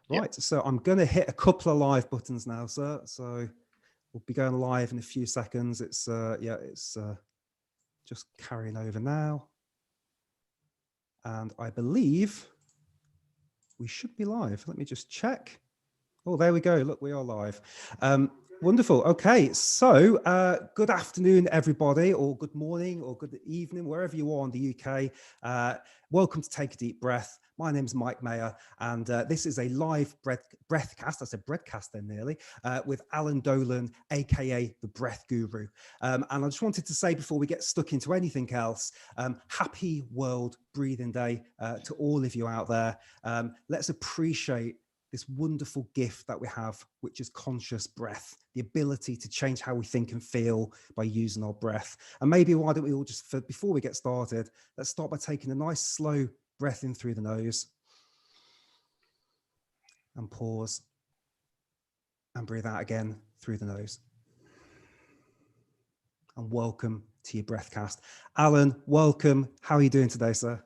Right, so I'm going to hit a couple of live buttons now, sir. So we'll be going live in a few seconds. It's just carrying over now. And I believe we should be live. Let me just check. Oh, there we go. Look, we are live. Wonderful. Okay, so good afternoon, everybody, or good morning, or good evening, wherever you are in the UK. Welcome to Take a Deep Breath. My name is Mike Mayer, and this is a live breathcast. I said breadcast then nearly, with Alan Dolan, aka the Breath Guru. And I just wanted to say before we get stuck into anything else, happy World Breathing Day to all of you out there. Let's appreciate this wonderful gift that we have, which is conscious breath, the ability to change how we think and feel by using our breath. And maybe why don't we all just, before we get started, let's start by taking a nice slow breath in through the nose and pause and breathe out again through the nose. And welcome to your breathcast. Alan, welcome. How are you doing today, sir?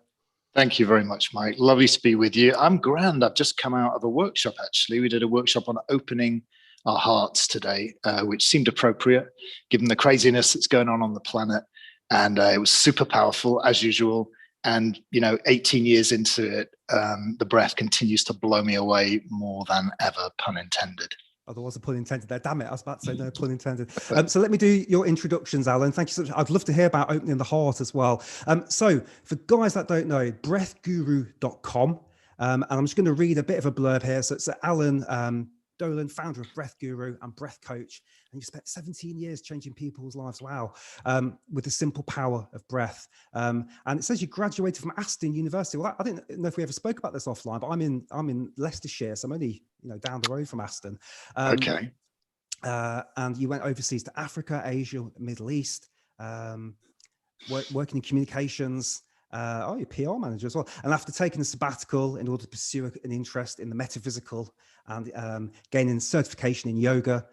Thank you very much, Mike. Lovely to be with you. I'm grand. I've just come out of a workshop, actually. We did a workshop on opening our hearts today, which seemed appropriate given the craziness that's going on the planet. And it was super powerful, as usual. And, 18 years into it, the breath continues to blow me away more than ever, pun intended. Oh, there was a pun intended there. Damn it, I was about to say no pun intended. So let me do your introductions, Alan. Thank you so much. I'd love to hear about opening the heart as well. So for guys that don't know, breathguru.com. And I'm just going to read a bit of a blurb here. So it's Alan Dolan, founder of Breath Guru and Breath Coach. And you've spent 17 years changing people's lives. Wow. With the simple power of breath. And it says you graduated from Aston University. Well, I didn't know if we ever spoke about this offline, but I'm in Leicestershire. So I'm only, down the road from Aston. Okay. And you went overseas to Africa, Asia, Middle East, working in communications. You're PR manager as well. And after taking a sabbatical in order to pursue an interest in the metaphysical and gaining certification in yoga,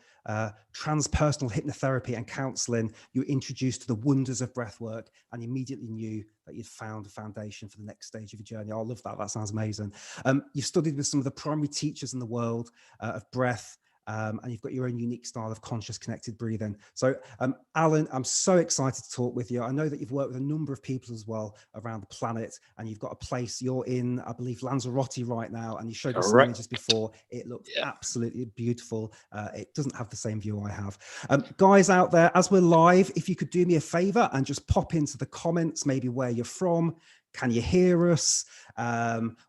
transpersonal hypnotherapy and counseling, you were introduced to the wonders of breath work and immediately knew that you'd found a foundation for the next stage of your journey. I love that. That sounds amazing. You've studied with some of the primary teachers in the world of breath. And you've got your own unique style of conscious connected breathing. So Alan, I'm so excited to talk with you. I know that you've worked with a number of people as well around the planet, and you've got a place you're in, I believe, Lanzarote right now, and you showed us some images before. It looks absolutely beautiful. It doesn't have the same view I have. Guys out there, as we're live, if you could do me a favor and just pop into the comments, maybe where you're from. Can you hear us?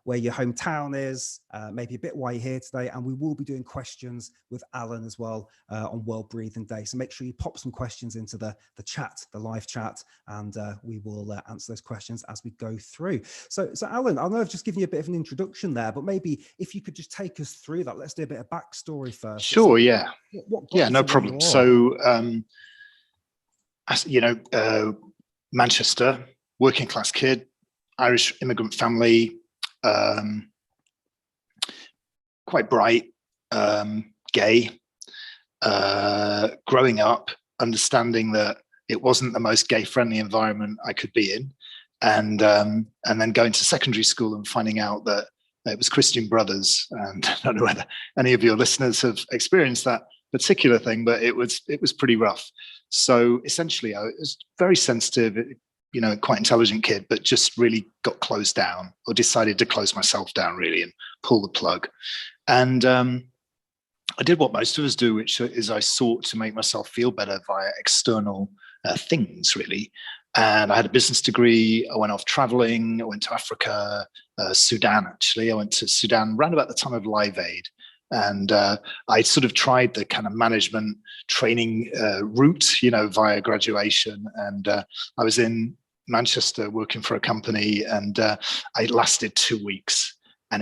Where your hometown is, maybe a bit why you're here today. And we will be doing questions with Alan as well on World Breathing Day. So make sure you pop some questions into the chat, the live chat, and we will answer those questions as we go through. So Alan, I know I've just given you a bit of an introduction there, but maybe if you could just take us through that. Let's do a bit of backstory first. Sure, yeah. No problem. So, Manchester, working class kid, Irish immigrant family, quite bright, gay, growing up, understanding that it wasn't the most gay-friendly environment I could be in, and then going to secondary school and finding out that it was Christian Brothers. And I don't know whether any of your listeners have experienced that particular thing, but it was pretty rough. So essentially, I was very sensitive, quite intelligent kid, but just really got closed down, or decided to close myself down really and pull the plug. And I did what most of us do, which is I sought to make myself feel better via external things really. And I had a business degree. I went off traveling. I went to Africa, Sudan, actually. I went to Sudan around about the time of Live Aid. And I sort of tried the kind of management training route, via graduation. And I was in Manchester working for a company, and I lasted 2 weeks, and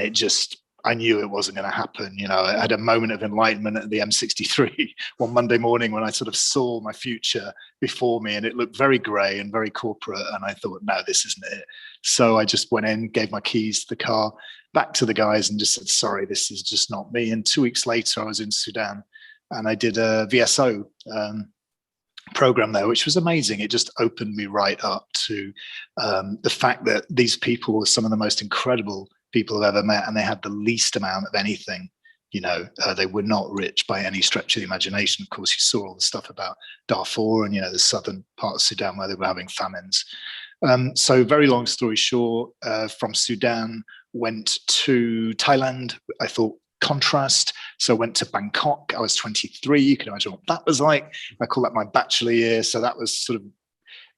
I knew it wasn't going to happen. I had a moment of enlightenment at the M63 one Monday morning when I sort of saw my future before me, and it looked very grey and very corporate. And I thought, no, this isn't it. So I just went in, gave my keys to the car back to the guys and just said, sorry, this is just not me. And 2 weeks later, I was in Sudan, and I did a VSO program there, which was amazing. It just opened me right up to the fact that these people were some of the most incredible people I've ever met, and they had the least amount of anything. They were not rich by any stretch of the imagination. Of course, you saw all the stuff about Darfur and, the southern part of Sudan where they were having famines. So very long story short, from Sudan, went to Thailand. I thought contrast. So went to Bangkok. I was 23. You can imagine what that was like. I call that my bachelor year. So that was sort of,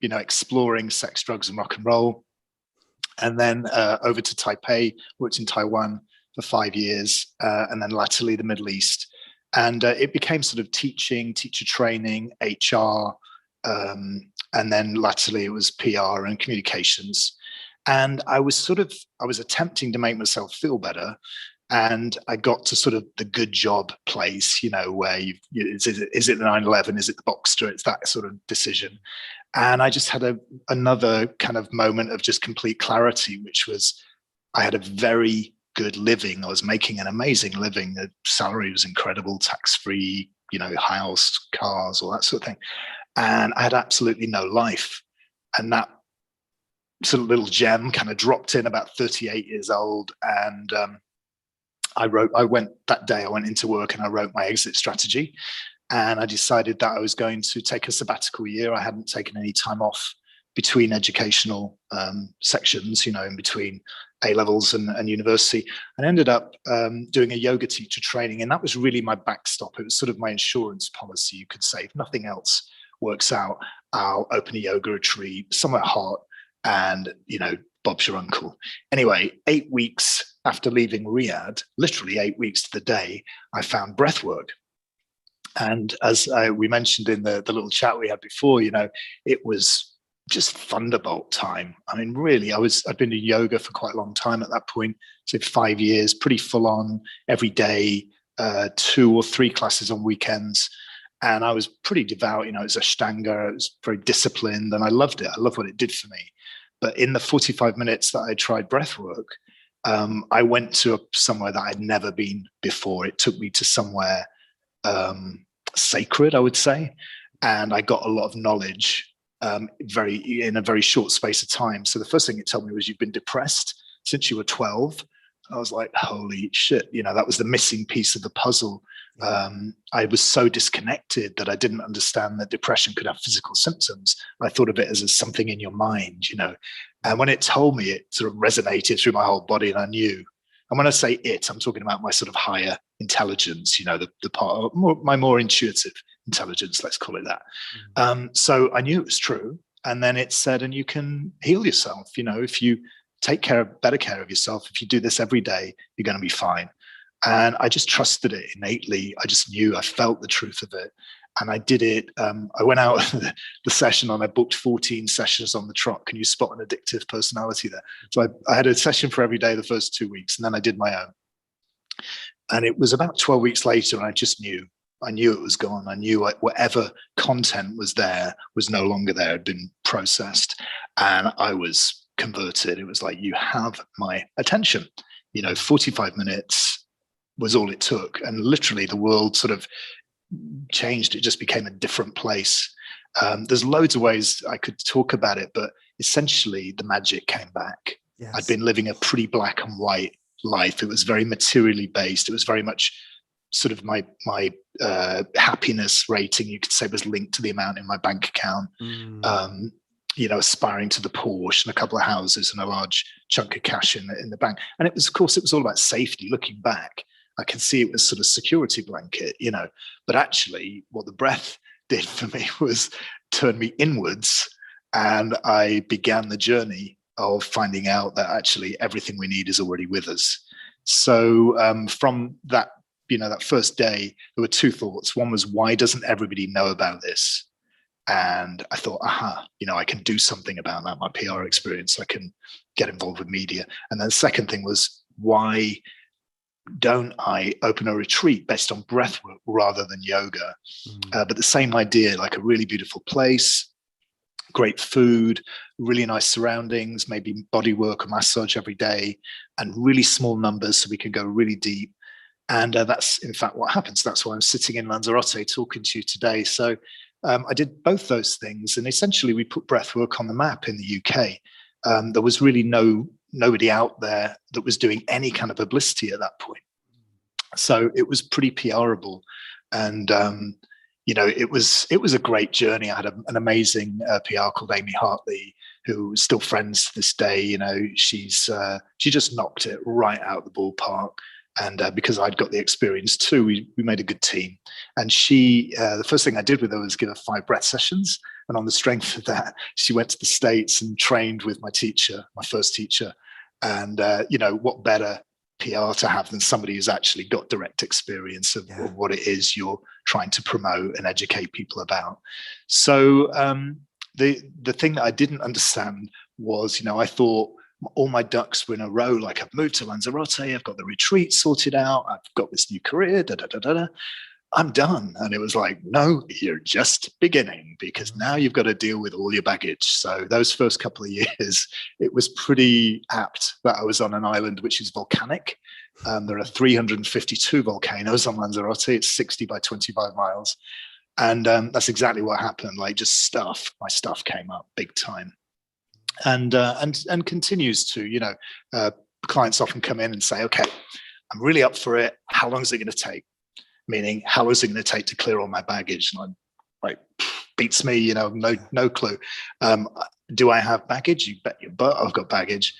exploring sex, drugs, and rock and roll. And then over to Taipei, worked in Taiwan for 5 years, and then latterly the Middle East. And it became sort of teaching, teacher training, HR, and then latterly it was PR and communications. And I was attempting to make myself feel better. And I got to sort of the good job place, where is it the 9/11? Is it the Boxster? It's that sort of decision. And I just had another kind of moment of just complete clarity, which was I had a very good living. I was making an amazing living. The salary was incredible, tax-free, house, cars, all that sort of thing. And I had absolutely no life. And that sort of little gem kind of dropped in about 38 years old. And I went into work and I wrote my exit strategy. And I decided that I was going to take a sabbatical year. I hadn't taken any time off between educational sections, in between A-levels and university. And I ended up doing a yoga teacher training. And that was really my backstop. It was sort of my insurance policy, you could say. If nothing else works out, I'll open a yoga retreat somewhere hot and, Bob's your uncle. Anyway, 8 weeks after leaving Riyadh, literally 8 weeks to the day, I found breathwork. And as we mentioned in the little chat we had before, it was just thunderbolt time. I mean, really, I'd been doing yoga for quite a long time at that point, so 5 years, pretty full on every day, 2 or 3 classes on weekends. And I was pretty devout, it was Ashtanga, it was very disciplined, and I loved it. I loved what it did for me. But in the 45 minutes that I tried breathwork, I went to somewhere that I'd never been before. It took me to somewhere sacred, I would say, and I got a lot of knowledge in a very short space of time. So the first thing it told me was, you've been depressed since you were 12. I was like, holy shit, that was the missing piece of the puzzle. I was so disconnected that I didn't understand that depression could have physical symptoms. I thought of it as something in your mind, and when it told me, it sort of resonated through my whole body, and I knew. And when I say it, I'm talking about my sort of higher intelligence, the part of my more intuitive intelligence, let's call it that. So I knew it was true. And then it said, and you can heal yourself, if you take better care of yourself, if you do this every day, you're going to be fine. And I just trusted it innately. I just knew, I felt the truth of it. And I did it. I went out the session and I booked 14 sessions on the trot. Can you spot an addictive personality there? So I had a session for every day the first 2 weeks, and then I did my own. And it was about 12 weeks later, and I just knew. I knew it was gone. I knew whatever content was there was no longer there, had been processed. And I was converted. It was like, you have my attention. 45 minutes was all it took, and literally the world sort of changed. It just became a different place. There's loads of ways I could talk about it, but essentially the magic came back. Yes. I'd been living a pretty black and white life. It was very materially based. It was very much sort of my happiness rating, you could say, was linked to the amount in my bank account. Aspiring to the Porsche and a couple of houses and a large chunk of cash in the bank. And it was, of course, it was all about safety. Looking back, I can see it was sort of security blanket, but actually what the breath did for me was turn me inwards. And I began the journey of finding out that actually everything we need is already with us. So from that, that first day, there were 2 thoughts. One was, why doesn't everybody know about this? And I thought, I can do something about that. My PR experience, I can get involved with media. And then the second thing was, why don't I open a retreat based on breathwork rather than yoga? But the same idea, like a really beautiful place, great food, really nice surroundings, maybe body work or massage every day, and really small numbers so we can go really deep. And that's in fact what happens. That's why I'm sitting in Lanzarote talking to you today. So I did both those things, and essentially we put breathwork on the map in the UK. There was really no nobody out there that was doing any kind of publicity at that point. So it was pretty PRable. And, it was a great journey. I had an amazing PR called Amy Hartley, who is still friends to this day. She just knocked it right out of the ballpark. And because I'd got the experience too, we made a good team. And the first thing I did with her was give her 5 breath sessions. And on the strength of that, she went to the States and trained with my first teacher. And, what better PR to have than somebody who's actually got direct experience of what it is you're trying to promote and educate people about. So the thing that I didn't understand was, I thought all my ducks were in a row. Like, I've moved to Lanzarote, I've got the retreat sorted out, I've got this new career, I'm done. And it was like, no, you're just beginning, because now you've got to deal with all your baggage. So those first couple of years, it was pretty apt that I was on an island which is volcanic. There are 352 volcanoes on Lanzarote. It's 60 by 25 miles. And that's exactly what happened. Like, just my stuff came up big time. And continues to, clients often come in and say, okay, I'm really up for it. How long is it going to take? Meaning, how long is it going to take to clear all my baggage? And I'm like, beats me, no clue. Do I have baggage? You bet your butt I've got baggage.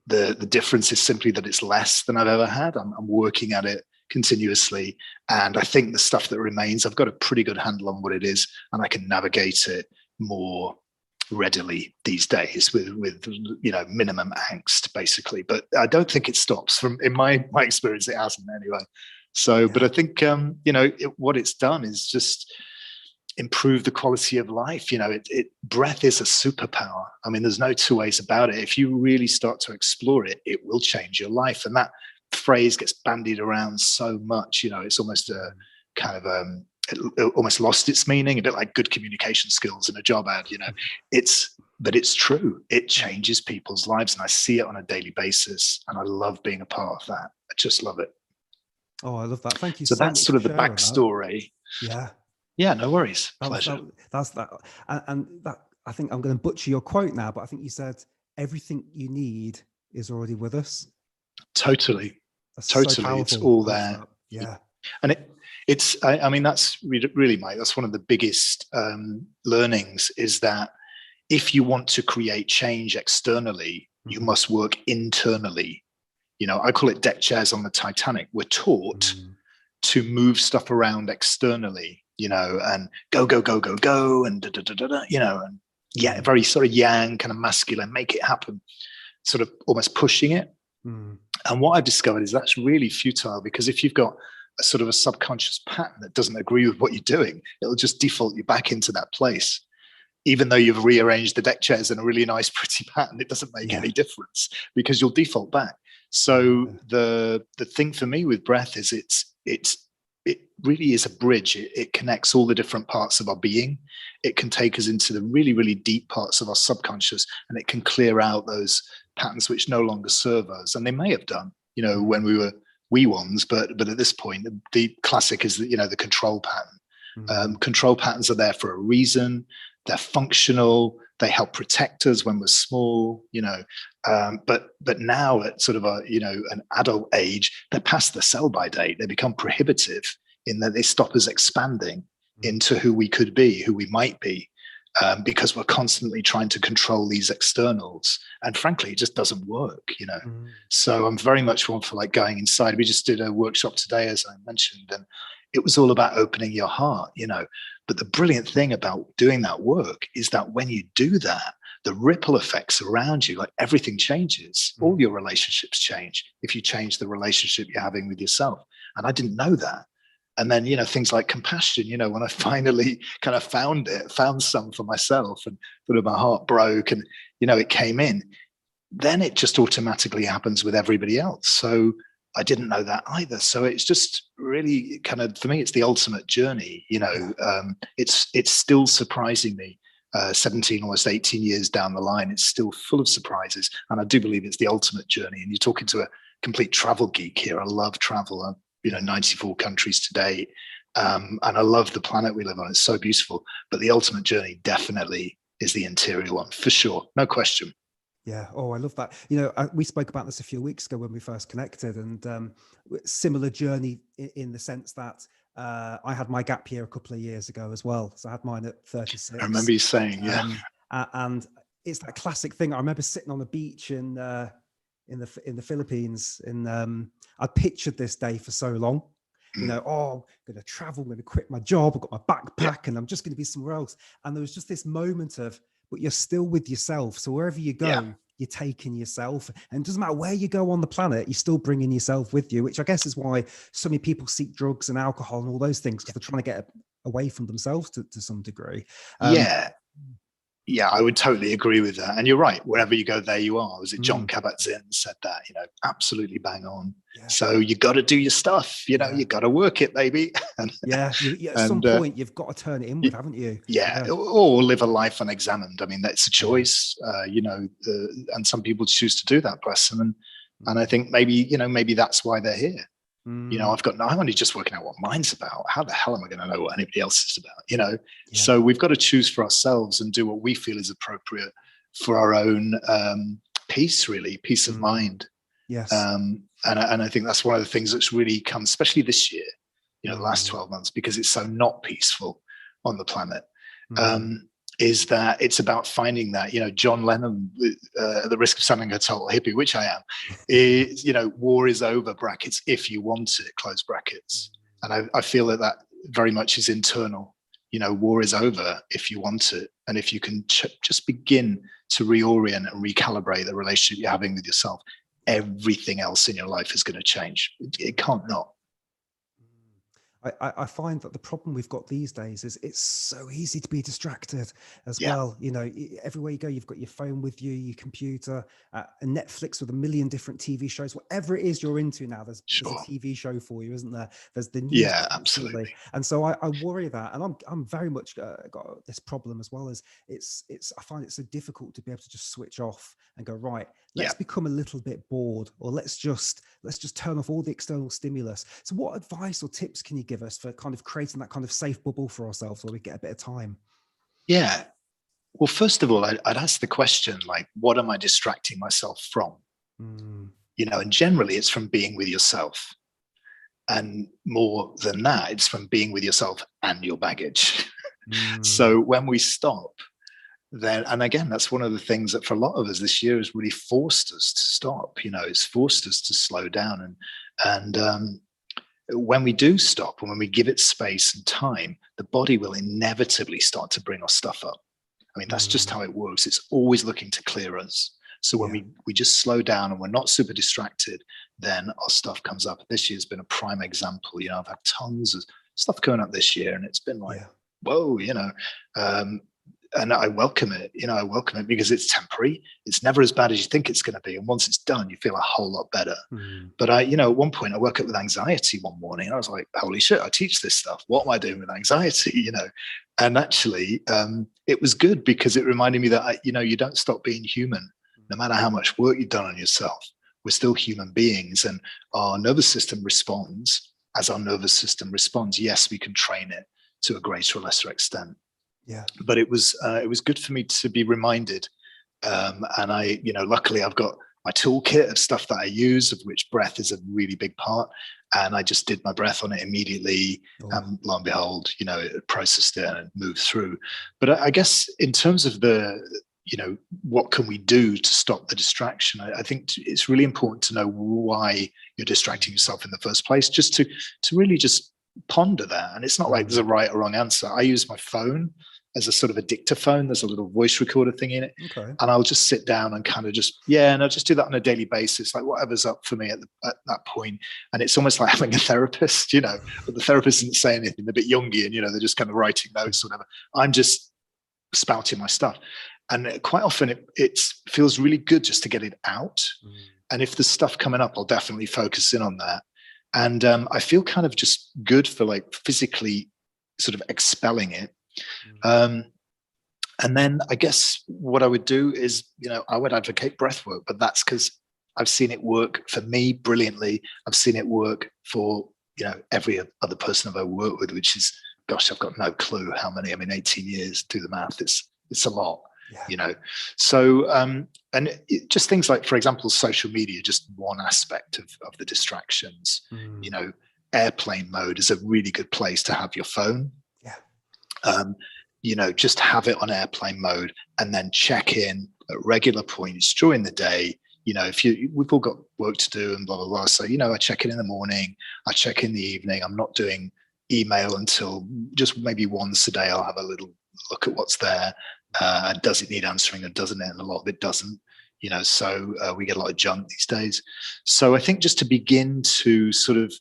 The difference is simply that it's less than I've ever had. I'm working at it continuously. And I think the stuff that remains, I've got a pretty good handle on what it is, and I can navigate it more readily these days with minimum angst, basically. But I don't think it stops. In my experience, it hasn't anyway. So, but I think, what it's done is just improve the quality of life. Breath is a superpower. I mean, there's no two ways about it. If you really start to explore it, it will change your life. And that phrase gets bandied around so much, it's almost a kind of, it almost lost its meaning, a bit like good communication skills in a job ad, but it's true. It changes people's lives. And I see it on a daily basis. And I love being a part of that. I just love it. Oh, I love that. Thank you. So that's sort of the backstory. That. Yeah, no worries. Pleasure. That's that. And that, I think I'm going to butcher your quote now, but I think you said everything you need is already with us. Totally. That's totally. So it's all there. Yeah. And I mean, that's really, Mike, that's one of the biggest learnings, is that if you want to create change externally, you must work internally. I call it deck chairs on the Titanic. We're taught to move stuff around externally, and go, and and very sort of yang, kind of masculine, make it happen, sort of almost pushing it. And what I've discovered is that's really futile, because if you've got a sort of a subconscious pattern that doesn't agree with what you're doing, it'll just default you back into that place. Even though you've rearranged the deck chairs in a really nice, pretty pattern, it doesn't make any difference, because you'll default back. So the thing for me with breath is it really is a bridge. It connects all the different parts of our being. It can take us into the really, really deep parts of our subconscious, and it can clear out those patterns which no longer serve us. And they may have done, when we were wee ones, but at this point, the classic is the control pattern. Control patterns are there for a reason. They're functional. They help protect us when we're small, but now at sort of an adult age, they're past the sell-by date. They become prohibitive in that they stop us expanding into who we could be, who we might be, because we're constantly trying to control these externals. And frankly, it just doesn't work, So I'm very much one for like going inside. We just did a workshop today, as I mentioned, and it was all about opening your heart, But the brilliant thing about doing that work is that when you do that, the ripple effects around you, like everything changes. All your relationships change if you change the relationship you're having with yourself. And I didn't know that. And then, things like compassion, when I finally kind of found some for myself, and sort of my heart broke and, it came in, then it just automatically happens with everybody else. So I didn't know that either. So it's just really kind of, for me, it's the ultimate journey. It's still surprising me 17, almost 18 years down the line. It's still full of surprises. And I do believe it's the ultimate journey. And you're talking to a complete travel geek here. I love travel. I'm, 94 countries today. And I love the planet we live on. It's so beautiful. But the ultimate journey definitely is the interior one, for sure. No question. Yeah. Oh, I love that. You know, we spoke about this a few weeks ago when we first connected, and similar journey in the sense that I had my gap year a couple of years ago as well. So I had mine at I 36. remember you saying, yeah. And it's that classic thing. I remember sitting on the beach in the Philippines, and I pictured this day for so long. You know, oh, I'm going to travel, I'm going to quit my job, I've got my backpack, and I'm just going to be somewhere else. And there was just this moment of, but you're still with yourself. So wherever you go, you're taking yourself. And it doesn't matter where you go on the planet, you're still bringing yourself with you, which I guess is why so many people seek drugs and alcohol and all those things, because they're trying to get away from themselves to some degree. Yeah, I would totally agree with that. And you're right. Wherever you go, there you are. Was it John Kabat-Zinn said that? You know, absolutely bang on. Yeah. So you got to do your stuff. You know, you got to work it, baby. And, at some point, you've got to turn it inward, haven't you? Yeah, or live a life unexamined. I mean, that's a choice. You know, and some people choose to do that, bless them. And I think maybe that's why they're here. You know, I'm only just working out what mine's about. How the hell am I going to know what anybody else is about? You know, so we've got to choose for ourselves and do what we feel is appropriate for our own peace of mind. Yes. And I think that's one of the things that's really come, especially this year, you know, the last 12 months, because it's so not peaceful on the planet. Is that it's about finding that, you know, John Lennon, at the risk of sounding a total hippie, which I am, is, you know, war is over, brackets, if you want it, close brackets. And I feel that very much is internal. You know, war is over if you want it. And if you can just begin to reorient and recalibrate the relationship you're having with yourself, everything else in your life is going to change. It can't not. I find that the problem we've got these days is it's so easy to be distracted as well. You know, everywhere you go, you've got your phone with you, your computer, a Netflix with a million different TV shows, whatever it is you're into now, there's a TV show for you, isn't there? There's the news. Yeah, absolutely. And so I worry that, and I'm very much got this problem as well, as I find it so difficult to be able to just switch off and go, right, let's become a little bit bored, or let's just turn off all the external stimulus. So what advice or tips can you give us for kind of creating that kind of safe bubble for ourselves where we get a bit of time? Yeah. Well, first of all, I'd ask the question, like, what am I distracting myself from? You know, and generally it's from being with yourself. And more than that, it's from being with yourself and your baggage. So when we stop, then, and again, that's one of the things that for a lot of us this year has really forced us to stop. You know, it's forced us to slow down. And when we do stop, and when we give it space and time, the body will inevitably start to bring our stuff up. I mean, that's just how it works. It's always looking to clear us. So when we just slow down and we're not super distracted, then our stuff comes up. This year's been a prime example. You know, I've had tons of stuff going up this year, and it's been like, whoa, you know, and I welcome it. You know, I welcome it because it's temporary. It's never as bad as you think it's going to be. And once it's done, you feel a whole lot better. But you know, at one point I woke up with anxiety one morning, and I was like, holy shit, I teach this stuff. What am I doing with anxiety? You know, and actually it was good because it reminded me that, you know, you don't stop being human. No matter how much work you've done on yourself, we're still human beings, and our nervous system responds as our nervous system responds. Yes, we can train it to a greater or lesser extent. Yeah. But it was good for me to be reminded. And I, you know, luckily I've got my toolkit of stuff that I use, of which breath is a really big part. And I just did my breath on it immediately. And lo and behold, you know, it processed it and it moved through. But I guess in terms of you know, what can we do to stop the distraction? I think it's really important to know why you're distracting yourself in the first place, just to really just ponder that. And it's not like there's a right or wrong answer. I use my phone as a sort of a dictaphone. There's a little voice recorder thing in it. And I'll just sit down and kind of and I'll just do that on a daily basis, like whatever's up for me at that point. And it's almost like having a therapist, you know, but the therapist isn't saying anything. They're a bit Jungian, you know, they're just kind of writing notes or whatever. I'm just spouting my stuff. And quite often it feels really good just to get it out. And if there's stuff coming up, I'll definitely focus in on that. And I feel kind of just good for like physically sort of expelling it. And then I guess what I would do is, you know, I would advocate breath work, but that's because I've seen it work for me brilliantly. I've seen it work for, you know, every other person I've ever worked with, which is, gosh, I've got no clue how many. I mean, 18 years, do the math. It's a lot. Yeah. So just things like, for example, social media, just one aspect of the distractions. Airplane mode is a really good place to have your phone. Just have it on airplane mode, and then check in at regular points during the day. We've all got work to do and blah blah blah, so I check in the morning, I check in the evening. I'm not doing email until just maybe once a day. I'll have a little look at what's there. Does it need answering, and doesn't it? And a lot of it doesn't. So we get a lot of junk these days. So I think just to begin to sort of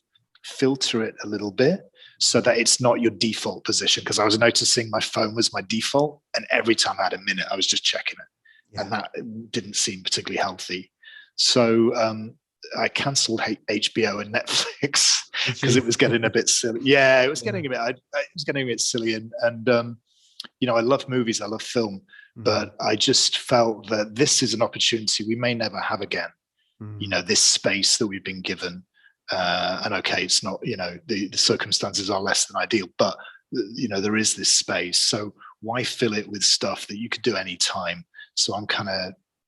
filter it a little bit, so that it's not your default position, because I was noticing my phone was my default, and every time I had a minute I was just checking it, and that didn't seem particularly healthy. So I cancelled HBO and Netflix because it was getting a bit silly. It was getting a bit. It was getting a bit silly, and I love movies, I love film, but I just felt that this is an opportunity we may never have again. This space that we've been given. And okay, it's not, the circumstances are less than ideal, but there is this space. So why fill it with stuff that you could do anytime? So I'm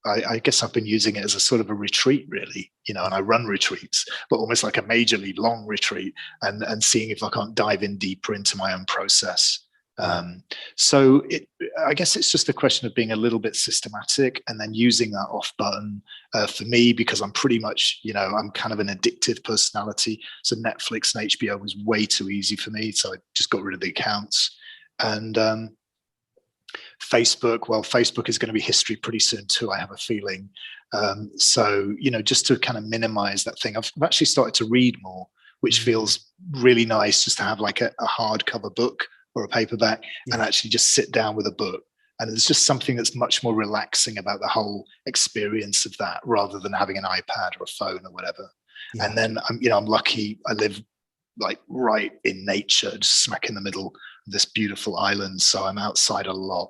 I guess I've been using it as a sort of a retreat, really, and I run retreats, but almost like a majorly long retreat, and seeing if I can't dive in deeper into my own process. So I guess it's just a question of being a little bit systematic, and then using that off button for me, because I'm pretty much, I'm kind of an addictive personality. So Netflix and HBO was way too easy for me. So I just got rid of the accounts. And Facebook is going to be history pretty soon too, I have a feeling. So, just to kind of minimize that thing, I've actually started to read more, which feels really nice, just to have like a hardcover book or a paperback and actually just sit down with a book. And there's just something that's much more relaxing about the whole experience of that, rather than having an iPad or a phone or whatever. And then I'm lucky, I live like right in nature, just smack in the middle of this beautiful island. So I'm outside a lot.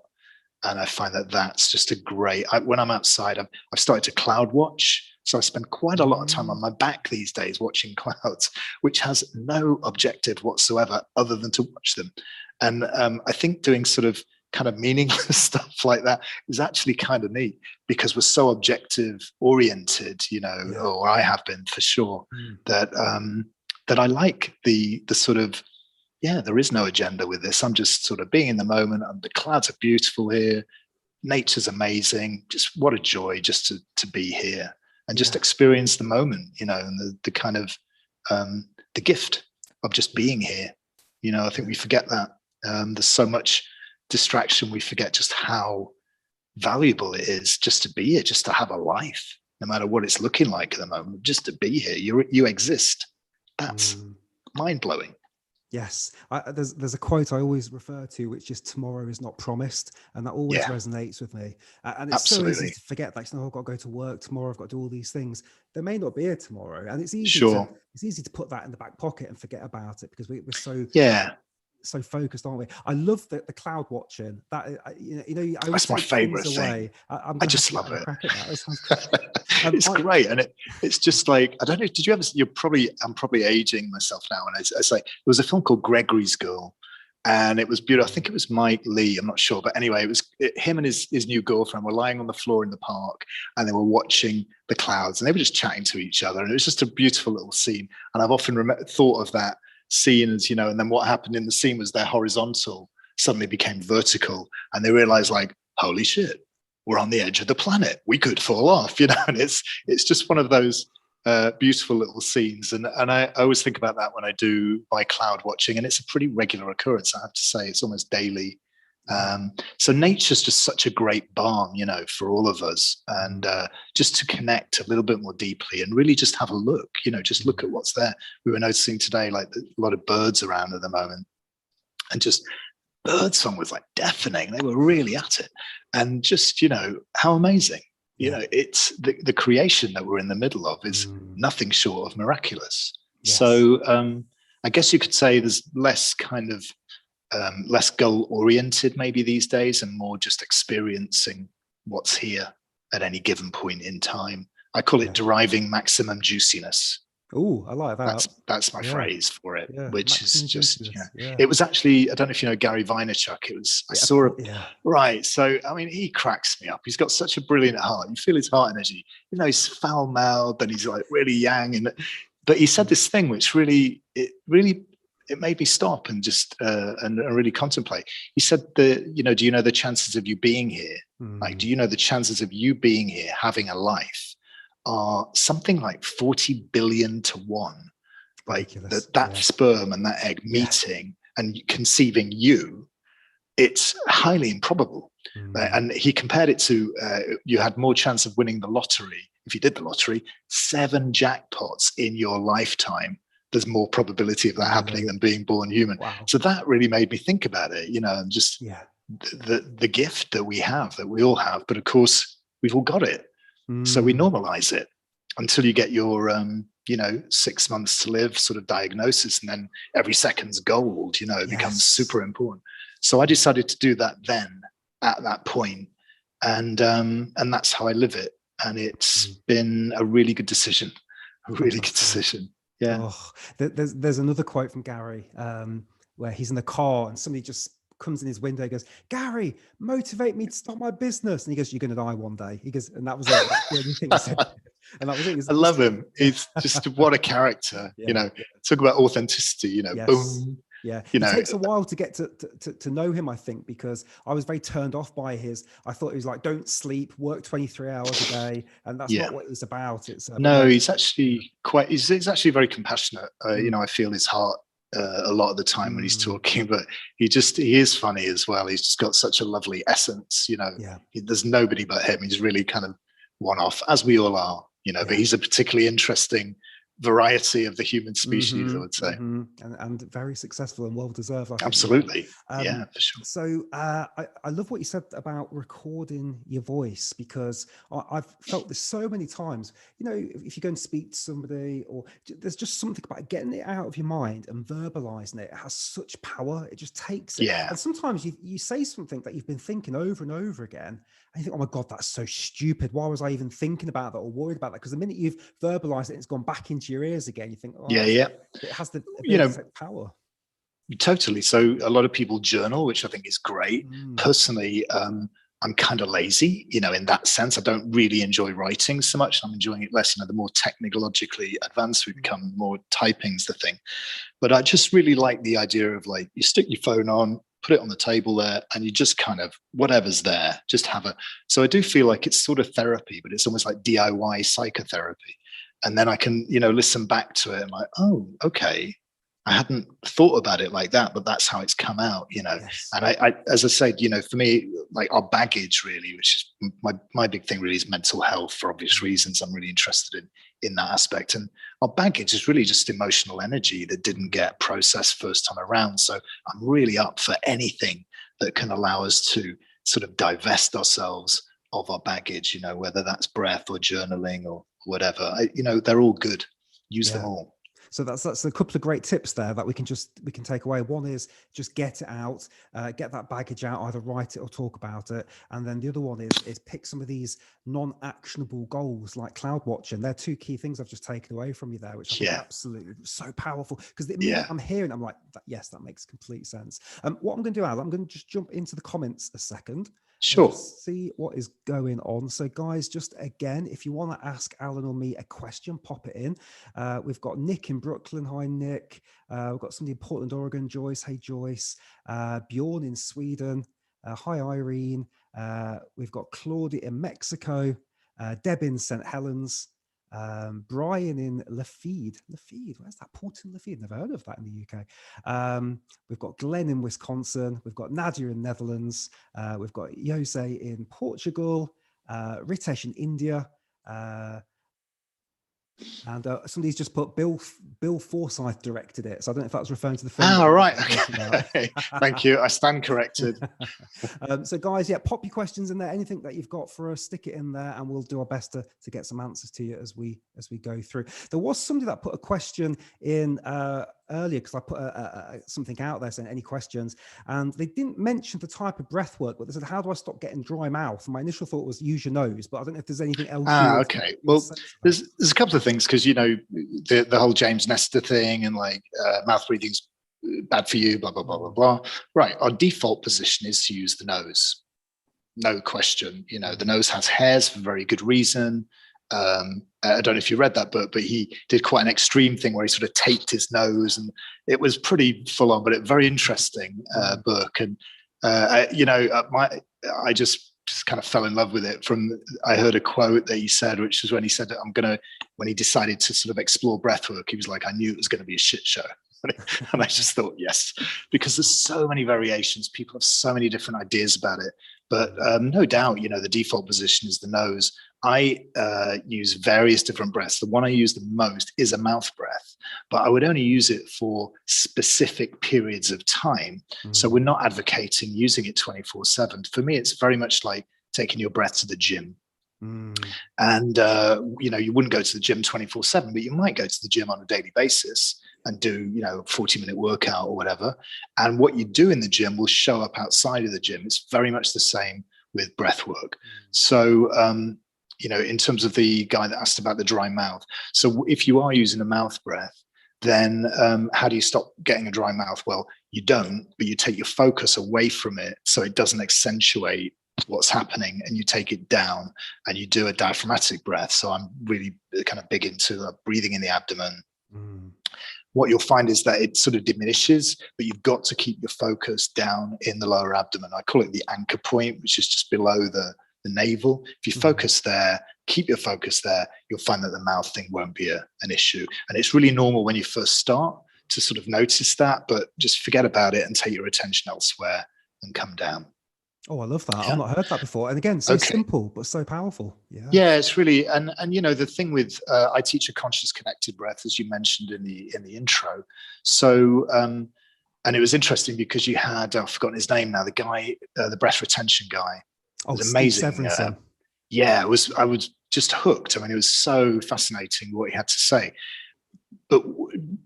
And I find that that's just a great, when I'm outside, I've started to cloud watch. So I spend quite a lot of time on my back these days watching clouds, which has no objective whatsoever other than to watch them. And I think doing sort of kind of meaningless stuff like that is actually kind of neat, because we're so objective oriented, or I have been for sure, that I like the sort of, there is no agenda with this. I'm just sort of being in the moment. The clouds are beautiful here. Nature's amazing. Just what a joy just to be here and just experience the moment, and the kind of the gift of just being here. I think we forget that. There's so much distraction. We forget just how valuable it is just to be here, just to have a life, no matter what it's looking like at the moment, just to be here. You exist. That's mind-blowing. Yes, there's a quote I always refer to, which is "Tomorrow is not promised," and that always resonates with me. And it's so easy to forget. Like, I've got to go to work tomorrow. I've got to do all these things. There may not be a tomorrow, and it's easy to put that in the back pocket and forget about it, because we're so focused, aren't we? I love the cloud watching. That that's my favorite thing. I just love it. That sounds good. It's great, and it's just like, I don't know. Did you ever? I'm probably aging myself now, and it's like, there was a film called Gregory's Girl, and it was beautiful. I think it was Mike Lee. I'm not sure, but anyway, him and his new girlfriend were lying on the floor in the park, and they were watching the clouds, and they were just chatting to each other, and it was just a beautiful little scene. And I've often thought of that scene as, and then what happened in the scene was their horizontal suddenly became vertical, and they realized, like, holy shit, we're on the edge of the planet, we could fall off, and it's just one of those beautiful little scenes. And I always think about that when I do my cloud watching, and it's a pretty regular occurrence, I have to say. It's almost daily. So nature's just such a great balm, for all of us, and just to connect a little bit more deeply and really just have a look, just look at what's there. We were noticing today, like, a lot of birds around at the moment, and just birdsong was like deafening. They were really at it, and just, how amazing. It's the creation that we're in the middle of is nothing short of miraculous. So I guess you could say there's less kind of less goal oriented maybe these days, and more just experiencing what's here at any given point in time. I call it deriving maximum juiciness. Oh, I like that. That's my Yeah. phrase for it, Yeah. which is Maximum just, juiciness. Yeah. it was actually, I don't know if you know Gary Vaynerchuk. It was, I Yeah. saw Yeah. right. So, I mean, he cracks me up. He's got such a brilliant heart. You feel his heart energy, you know, he's foul mouthed and he's like really yang. But he said this thing, which it made me stop and just, and really contemplate. He said you know, do you know the chances of you being here? Like, do you know the chances of you being here, having a life, are something like 40 billion to 1? Like that sperm and that egg meeting and conceiving you, it's highly improbable. And he compared it to, you had more chance of winning the lottery. If you did the lottery, 7 jackpots in your lifetime, there's more probability of that happening than being born human. Wow. So that really made me think about it, you know, and just the gift that we have, that we all have, but of course we've all got it. So we normalize it until you get your, you know, 6 months to live sort of diagnosis, and then every second's gold, you know, it becomes super important. So I decided to do that then at that point, and that's how I live it. And it's been a really good decision, Yeah. Oh, there's another quote from Gary where he's in the car and somebody just comes in his window and goes, "Gary, motivate me to start my business." And he goes, "You're going to die one day." He goes, and that was it. That's the only thing he said. And that was it. I love him. It's just what a character, you know, talk about authenticity, you know, boom. Yeah, you it know, takes a while to get to know him, I think, because I was very turned off by I thought he was like, don't sleep, work 23 hours a day. And that's not what it's about. It's no, he's actually he's actually very compassionate. You know, I feel his heart a lot of the time when he's talking, but he is funny as well. He's just got such a lovely essence, you know, there's nobody but him. He's really kind of one off, as we all are, you know, but he's a particularly interesting variety of the human species, I would say. And very successful and well deserved. Absolutely. Yeah, for sure. So I love what you said about recording your voice, because I've felt this so many times. You know, if you go and speak to somebody, or there's just something about getting it out of your mind and verbalizing it. It has such power. It just takes it. And sometimes you say something that you've been thinking over and over again, and you think, oh my God, that's so stupid. Why was I even thinking about that or worried about that? Because the minute you've verbalized it, it's gone back into your ears again. You think, oh, it has the ability to take power. Totally. So a lot of people journal, which I think is great. Personally, I'm kind of lazy, you know, in that sense. I don't really enjoy writing so much. I'm enjoying it less. You know, the more technologically advanced we become, more typing's the thing. But I just really like the idea of, like, you stick your phone on, put it on the table there, and you just kind of, whatever's there, just have a. So I do feel like it's sort of therapy, but it's almost like DIY psychotherapy. And then I can, you know, listen back to it and like, oh, okay, I hadn't thought about it like that, but that's how it's come out, you know. And I, as I said, you know, for me, like, our baggage really, which is my big thing really, is mental health, for obvious reasons. I'm really interested in that aspect. And our baggage is really just emotional energy that didn't get processed first time around. So I'm really up for anything that can allow us to sort of divest ourselves of our baggage, you know, whether that's breath or journaling or whatever. You know, they're all good. Use them all. So that's a couple of great tips there that we can take away. One is just get it out, get that baggage out, either write it or talk about it. And then the other one is pick some of these non-actionable goals like cloud watching. They're 2 key things I've just taken away from you there, which I think absolutely so powerful. Because the minute I'm hearing, I'm like, yes, that makes complete sense. What I'm going to do, Al, I'm going to just jump into the comments a second. Sure. See what is going on. So guys, just again, if you want to ask Alan or me a question, pop it in. We've got Nick in Brooklyn. Hi, Nick. We've got somebody in Portland, Oregon. Joyce. Hey, Joyce. Bjorn in Sweden. Hi, Irene. We've got Claudia in Mexico. Deb in St. Helens. Brian in Lafitte. Where's that? Portland, Lafitte. Never heard of that in the UK. We've got Glenn in Wisconsin. We've got Nadia in Netherlands. We've got Jose in Portugal. Ritesh in India. And somebody's just put Bill Forsyth directed it. So I don't know if that's referring to the film. Oh, right. Okay. Thank you. I stand corrected. So guys, pop your questions in there. Anything that you've got for us, stick it in there, and we'll do our best to get some answers to you as we go through. There was somebody that put a question in earlier because I put something out there saying any questions, and they didn't mention the type of breath work, but they said, how do I stop getting dry mouth? And my initial thought was use your nose, but I don't know if there's anything else. Okay. Well, there's a couple of things, because, you know, the whole James Nestor thing and like mouth breathing's bad for you, blah, blah, blah, blah, blah. Right. Our default position is to use the nose. No question. You know, the nose has hairs for very good reason. I don't know if you read that book, but he did quite an extreme thing where he sort of taped his nose, and it was pretty full on, but a very interesting book. And I just kind of fell in love with it. I heard a quote that he said, which was when he said that when he decided to sort of explore breathwork, he was like, I knew it was going to be a shit show. And I just thought, yes, because there's so many variations. People have so many different ideas about it. But no doubt, you know, the default position is the nose. I use various different breaths. The one I use the most is a mouth breath, but I would only use it for specific periods of time. So we're not advocating using it 24/7. For me, it's very much like taking your breath to the gym. And, you know, you wouldn't go to the gym 24/7, but you might go to the gym on a daily basis and do, you know, a 40-minute workout or whatever. And what you do in the gym will show up outside of the gym. It's very much the same with breath work. So, you know, in terms of the guy that asked about the dry mouth. So if you are using a mouth breath, then how do you stop getting a dry mouth? Well, you don't, but you take your focus away from it so it doesn't accentuate what's happening, and you take it down and you do a diaphragmatic breath. So I'm really kind of big into breathing in the abdomen. What you'll find is that it sort of diminishes, but you've got to keep your focus down in the lower abdomen. I call it the anchor point, which is just below the navel. If you focus there, keep your focus there, you'll find that the mouth thing won't be an issue. And it's really normal when you first start to sort of notice that, but just forget about it and take your attention elsewhere and come down. Oh, I love that. Yeah. I've not heard that before. And again, so simple, but so powerful. Yeah, it's really, and you know, the thing with, I teach a conscious connected breath, as you mentioned in the intro. So, and it was interesting because you had, I've forgotten his name now, the guy, the breath retention guy. Oh, it was amazing. Yeah, I was just hooked. I mean, it was so fascinating what he had to say. But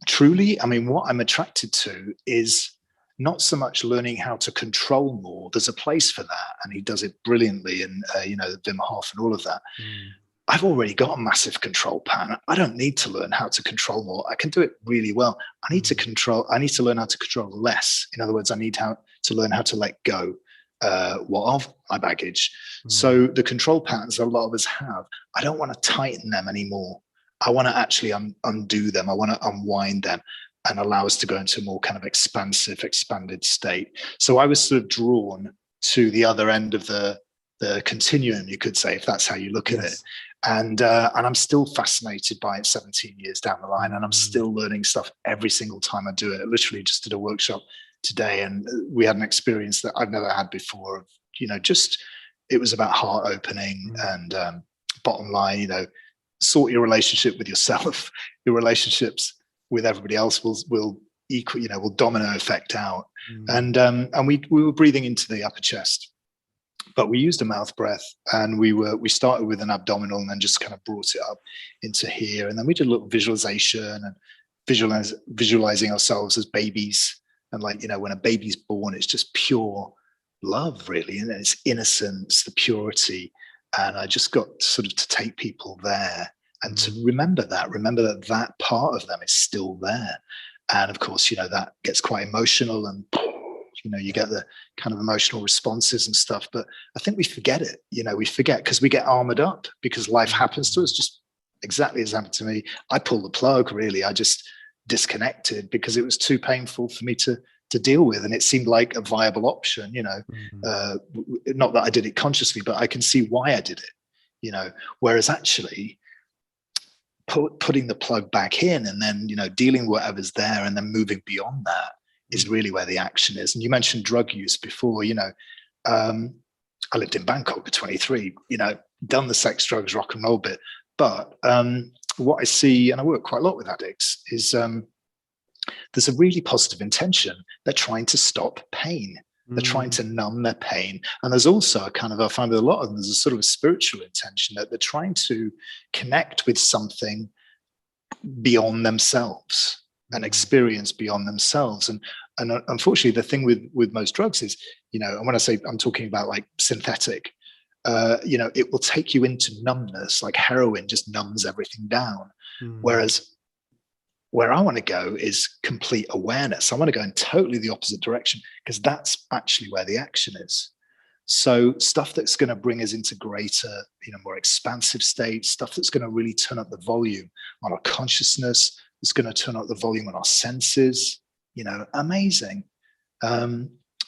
truly, I mean, what I'm attracted to is not so much learning how to control more. There's a place for that, and he does it brilliantly. And you know, Wim Hof and all of that. I've already got a massive control pattern. I don't need to learn how to control more. I can do it really well. I need to learn how to control less. In other words, I need to learn how to let go of my baggage. So the control patterns a lot of us have, I don't want to tighten them anymore. I want to actually undo them. I want to unwind them and allow us to go into a more kind of expanded state. So I was sort of drawn to the other end of the continuum, you could say, if that's how you look at it. And I'm still fascinated by it 17 years down the line, and I'm still learning stuff every single time I do it. I literally just did a workshop today, and we had an experience that I've never had before. You know, just it was about heart opening and bottom line, you know, sort your relationship with yourself. Your relationships with everybody else will equal, you know, will domino effect out. And we were breathing into the upper chest, but we used a mouth breath, and we started with an abdominal and then just kind of brought it up into here. And then we did a little visualization and visualizing ourselves as babies. And like, you know, when a baby's born, it's just pure love, really. And it's innocence, the purity. And I just got sort of to take people there and to remember that part of them is still there. And of course, you know, that gets quite emotional, and, you know, you get the kind of emotional responses and stuff. But I think we forget it. You know, we forget because we get armored up because life happens to us, just exactly as happened to me. I pulled the plug, really. I just disconnected because it was too painful for me to deal with, and it seemed like a viable option, you know. Not that I did it consciously, but I can see why I did it, you know. Whereas actually putting the plug back in and then, you know, dealing with whatever's there and then moving beyond that is really where the action is. And you mentioned drug use before. You know, I lived in Bangkok at 23, you know, done the sex, drugs, rock and roll bit. But what I see, and I work quite a lot with addicts, is there's a really positive intention. They're trying to stop pain. They're trying to numb their pain. And there's also a kind of, I find with a lot of them, there's a sort of a spiritual intention that they're trying to connect with something beyond themselves. and experience beyond themselves. And unfortunately, the thing with most drugs is, and when I say, I'm talking about like synthetic, it will take you into numbness. Like heroin just numbs everything down. Whereas where I want to go is complete awareness. I want to go in totally the opposite direction, because that's actually where the action is. So stuff that's going to bring us into greater, more expansive states, stuff that's going to really turn up the volume on our consciousness, that's going to turn up the volume on our senses, amazing.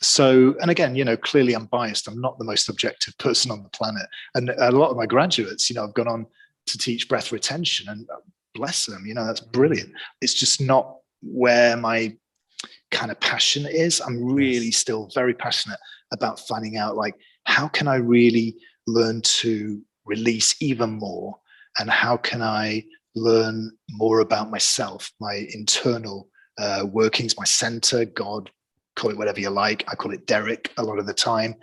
So, and again, clearly I'm biased. I'm not the most objective person on the planet. And a lot of my graduates, I've gone on to teach breath retention, and bless them, that's brilliant. It's just not where my kind of passion is. I'm really still very passionate about finding out, like, how can I really learn to release even more? And how can I learn more about myself, my internal workings, my center, God, call it whatever you like. I call it Derek a lot of the time.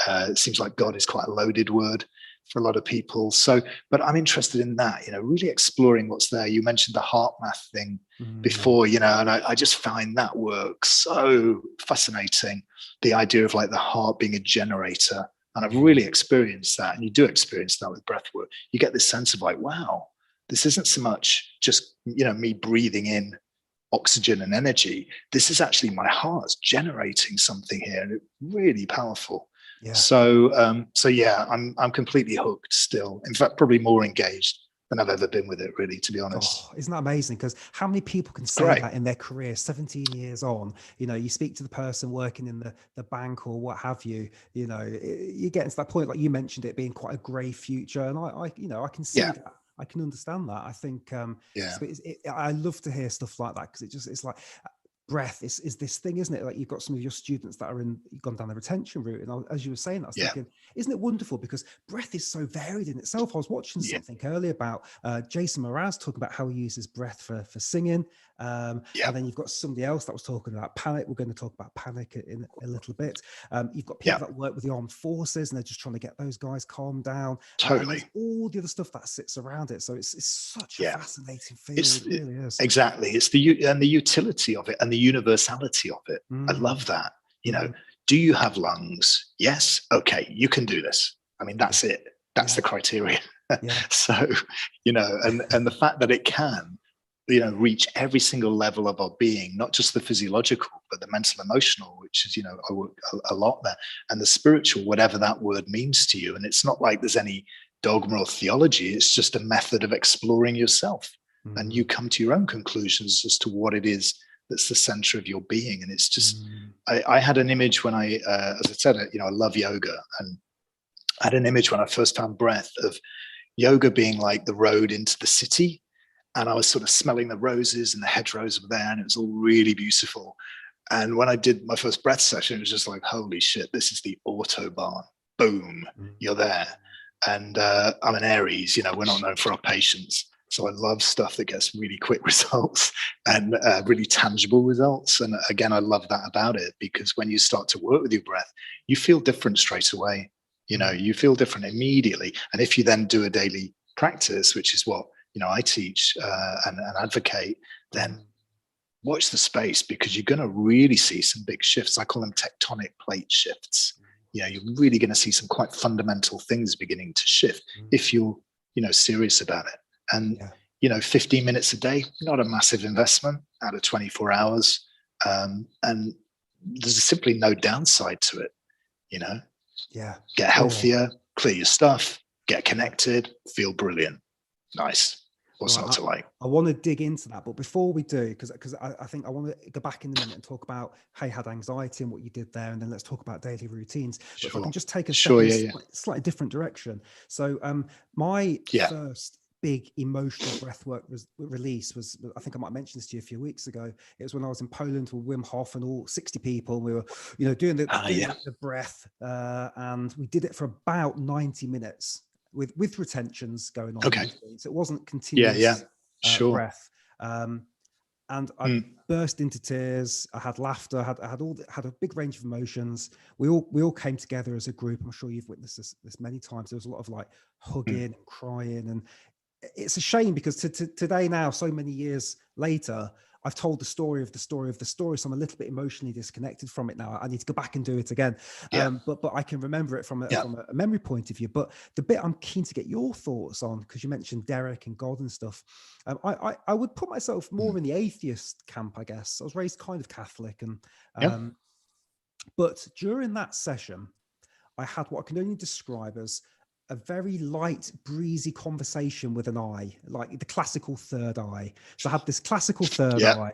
It seems like God is quite a loaded word for a lot of people. So, but I'm interested in that, really exploring what's there. You mentioned the heart math thing before, and I just find that work so fascinating. The idea of like the heart being a generator. And I've really experienced that. And you do experience that with breath work. You get this sense of like, wow, this isn't so much just, me breathing in oxygen and energy. This is actually my heart's generating something here. And it's really powerful. Yeah. So yeah, I'm completely hooked still. In fact, probably more engaged than I've ever been with it, really, to be honest. Oh, isn't that amazing? Because how many people can say that in their career, 17 years on? You speak to the person working in the bank or what have you. You get to that point, like you mentioned, it being quite a grey future, and I can see that. I can understand that. I think I love to hear stuff like that, because it's like breath is this thing, isn't it? Like you've got some of your students that you've gone down the retention route, and as you were saying, I was thinking, isn't it wonderful? Because breath is so varied in itself. I was watching something earlier about Jason Mraz talking about how he uses breath for singing, and then you've got somebody else that was talking about panic. We're going to talk about panic in a little bit. You've got people that work with the armed forces, and they're just trying to get those guys calmed down. Totally. And all the other stuff that sits around it. So it's such a fascinating field. It really is. Exactly. It's the utility of it and the universality of it. I love that. Do you have lungs? Yes. Okay. You can do this. I mean, that's it. That's the criteria. So, and the fact that it can, reach every single level of our being, not just the physiological, but the mental, emotional, which is, I work a lot there, and the spiritual, whatever that word means to you. And it's not like there's any dogma or theology. It's just a method of exploring yourself. And you come to your own conclusions as to what it is that's the center of your being. And it's just, I had an image when as I said, I love yoga, and I had an image when I first found breath of yoga being like the road into the city. And I was sort of smelling the roses, and the hedgerows were there, and it was all really beautiful. And when I did my first breath session, it was just like, holy shit, this is the Autobahn. Boom, you're there. And I'm an Aries, we're not known for our patience. So I love stuff that gets really quick results and really tangible results. And again, I love that about it, because when you start to work with your breath, you feel different straight away. You feel different immediately. And if you then do a daily practice, which is what, I teach and advocate, then watch the space, because you're going to really see some big shifts. I call them tectonic plate shifts. You're really going to see some quite fundamental things beginning to shift if you're, serious about it. And, 15 minutes a day, not a massive investment out of 24 hours. And there's simply no downside to it, Get healthier, clear your stuff, get connected, feel brilliant. Nice. What's not to like? I want to dig into that, but before we do, because I think I want to go back in a minute and talk about how you had anxiety and what you did there, and then let's talk about daily routines. But if I can just take a slightly different direction. So my first big emotional breathwork release was, I think I might mention this to you a few weeks ago. It was when I was in Poland with Wim Hof and all 60 people. We were, doing the breath, and we did it for about 90 minutes. With retentions going on. Okay. So it wasn't continuous breath. And I burst into tears. I had laughter. I had a big range of emotions. We all came together as a group. I'm sure you've witnessed this many times. There was a lot of like hugging and crying. And it's a shame, because today now, so many years later, I've told the story of the story of the story, so I'm a little bit emotionally disconnected from it now. I need to go back and do it again. But I can remember it from a memory point of view. But the bit I'm keen to get your thoughts on, because you mentioned Derek and God and stuff, I would put myself more in the atheist camp, I guess. I was raised kind of Catholic, and but during that session, I had what I can only describe as a very light, breezy conversation with an eye, like the classical third eye. So I had this classical third eye.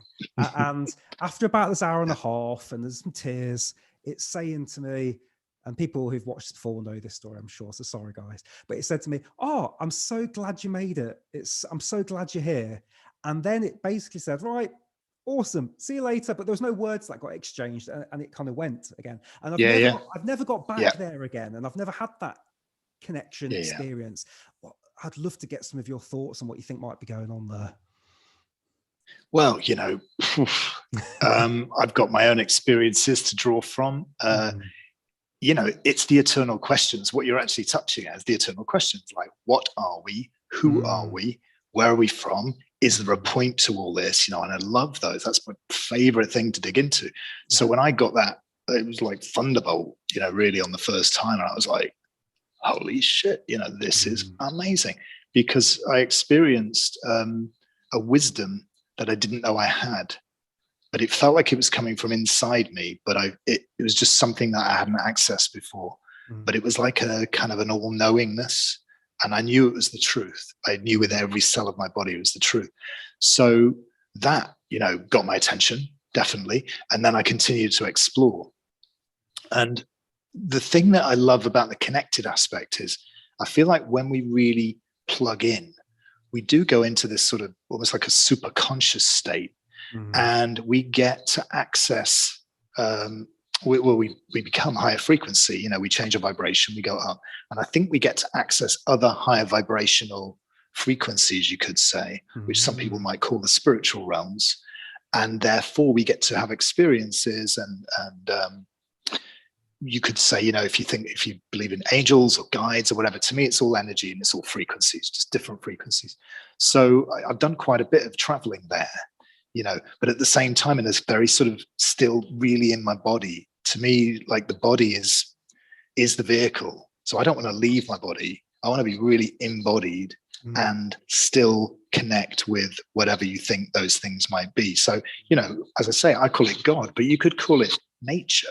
And after about this hour and a half, and there's some tears, it's saying to me, and people who've watched before know this story, I'm sure, so sorry guys, but it said to me, "Oh, I'm so glad you made it. I'm so glad you're here." And then it basically said, "Right, awesome, see you later." But there was no words that got exchanged, and it kind of went again. And I've never got back there again, and I've never had that connection experience. Well, I'd love to get some of your thoughts on what you think might be going on there. Well, I've got my own experiences to draw from. It's the eternal questions. What you're actually touching at is the eternal questions, like, what are we? Who are we? Where are we from? Is there a point to all this? And I love those. That's my favorite thing to dig into. So when I got that, it was like thunderbolt, really on the first time. And I was like, holy shit, this is amazing, because I experienced a wisdom that I didn't know I had, but it felt like it was coming from inside me, but it was just something that I hadn't accessed before. But it was like a kind of an all-knowingness, and I knew it was the truth. I knew with every cell of my body it was the truth. So that, got my attention, definitely. And then I continued to explore. And the thing that I love about the connected aspect is I feel like when we really plug in, we do go into this sort of almost like a super conscious state, and we get to access, we become higher frequency, we change our vibration, we go up. And I think we get to access other higher vibrational frequencies, you could say, which some people might call the spiritual realms. And therefore we get to have experiences and you could say, if you believe in angels or guides or whatever, to me, it's all energy and it's all frequencies, just different frequencies. So I've done quite a bit of traveling there, but at the same time, and it's very sort of still really in my body. To me, like the body is the vehicle. So I don't want to leave my body. I want to be really embodied and still connect with whatever you think those things might be. So, as I say, I call it God, but you could call it nature.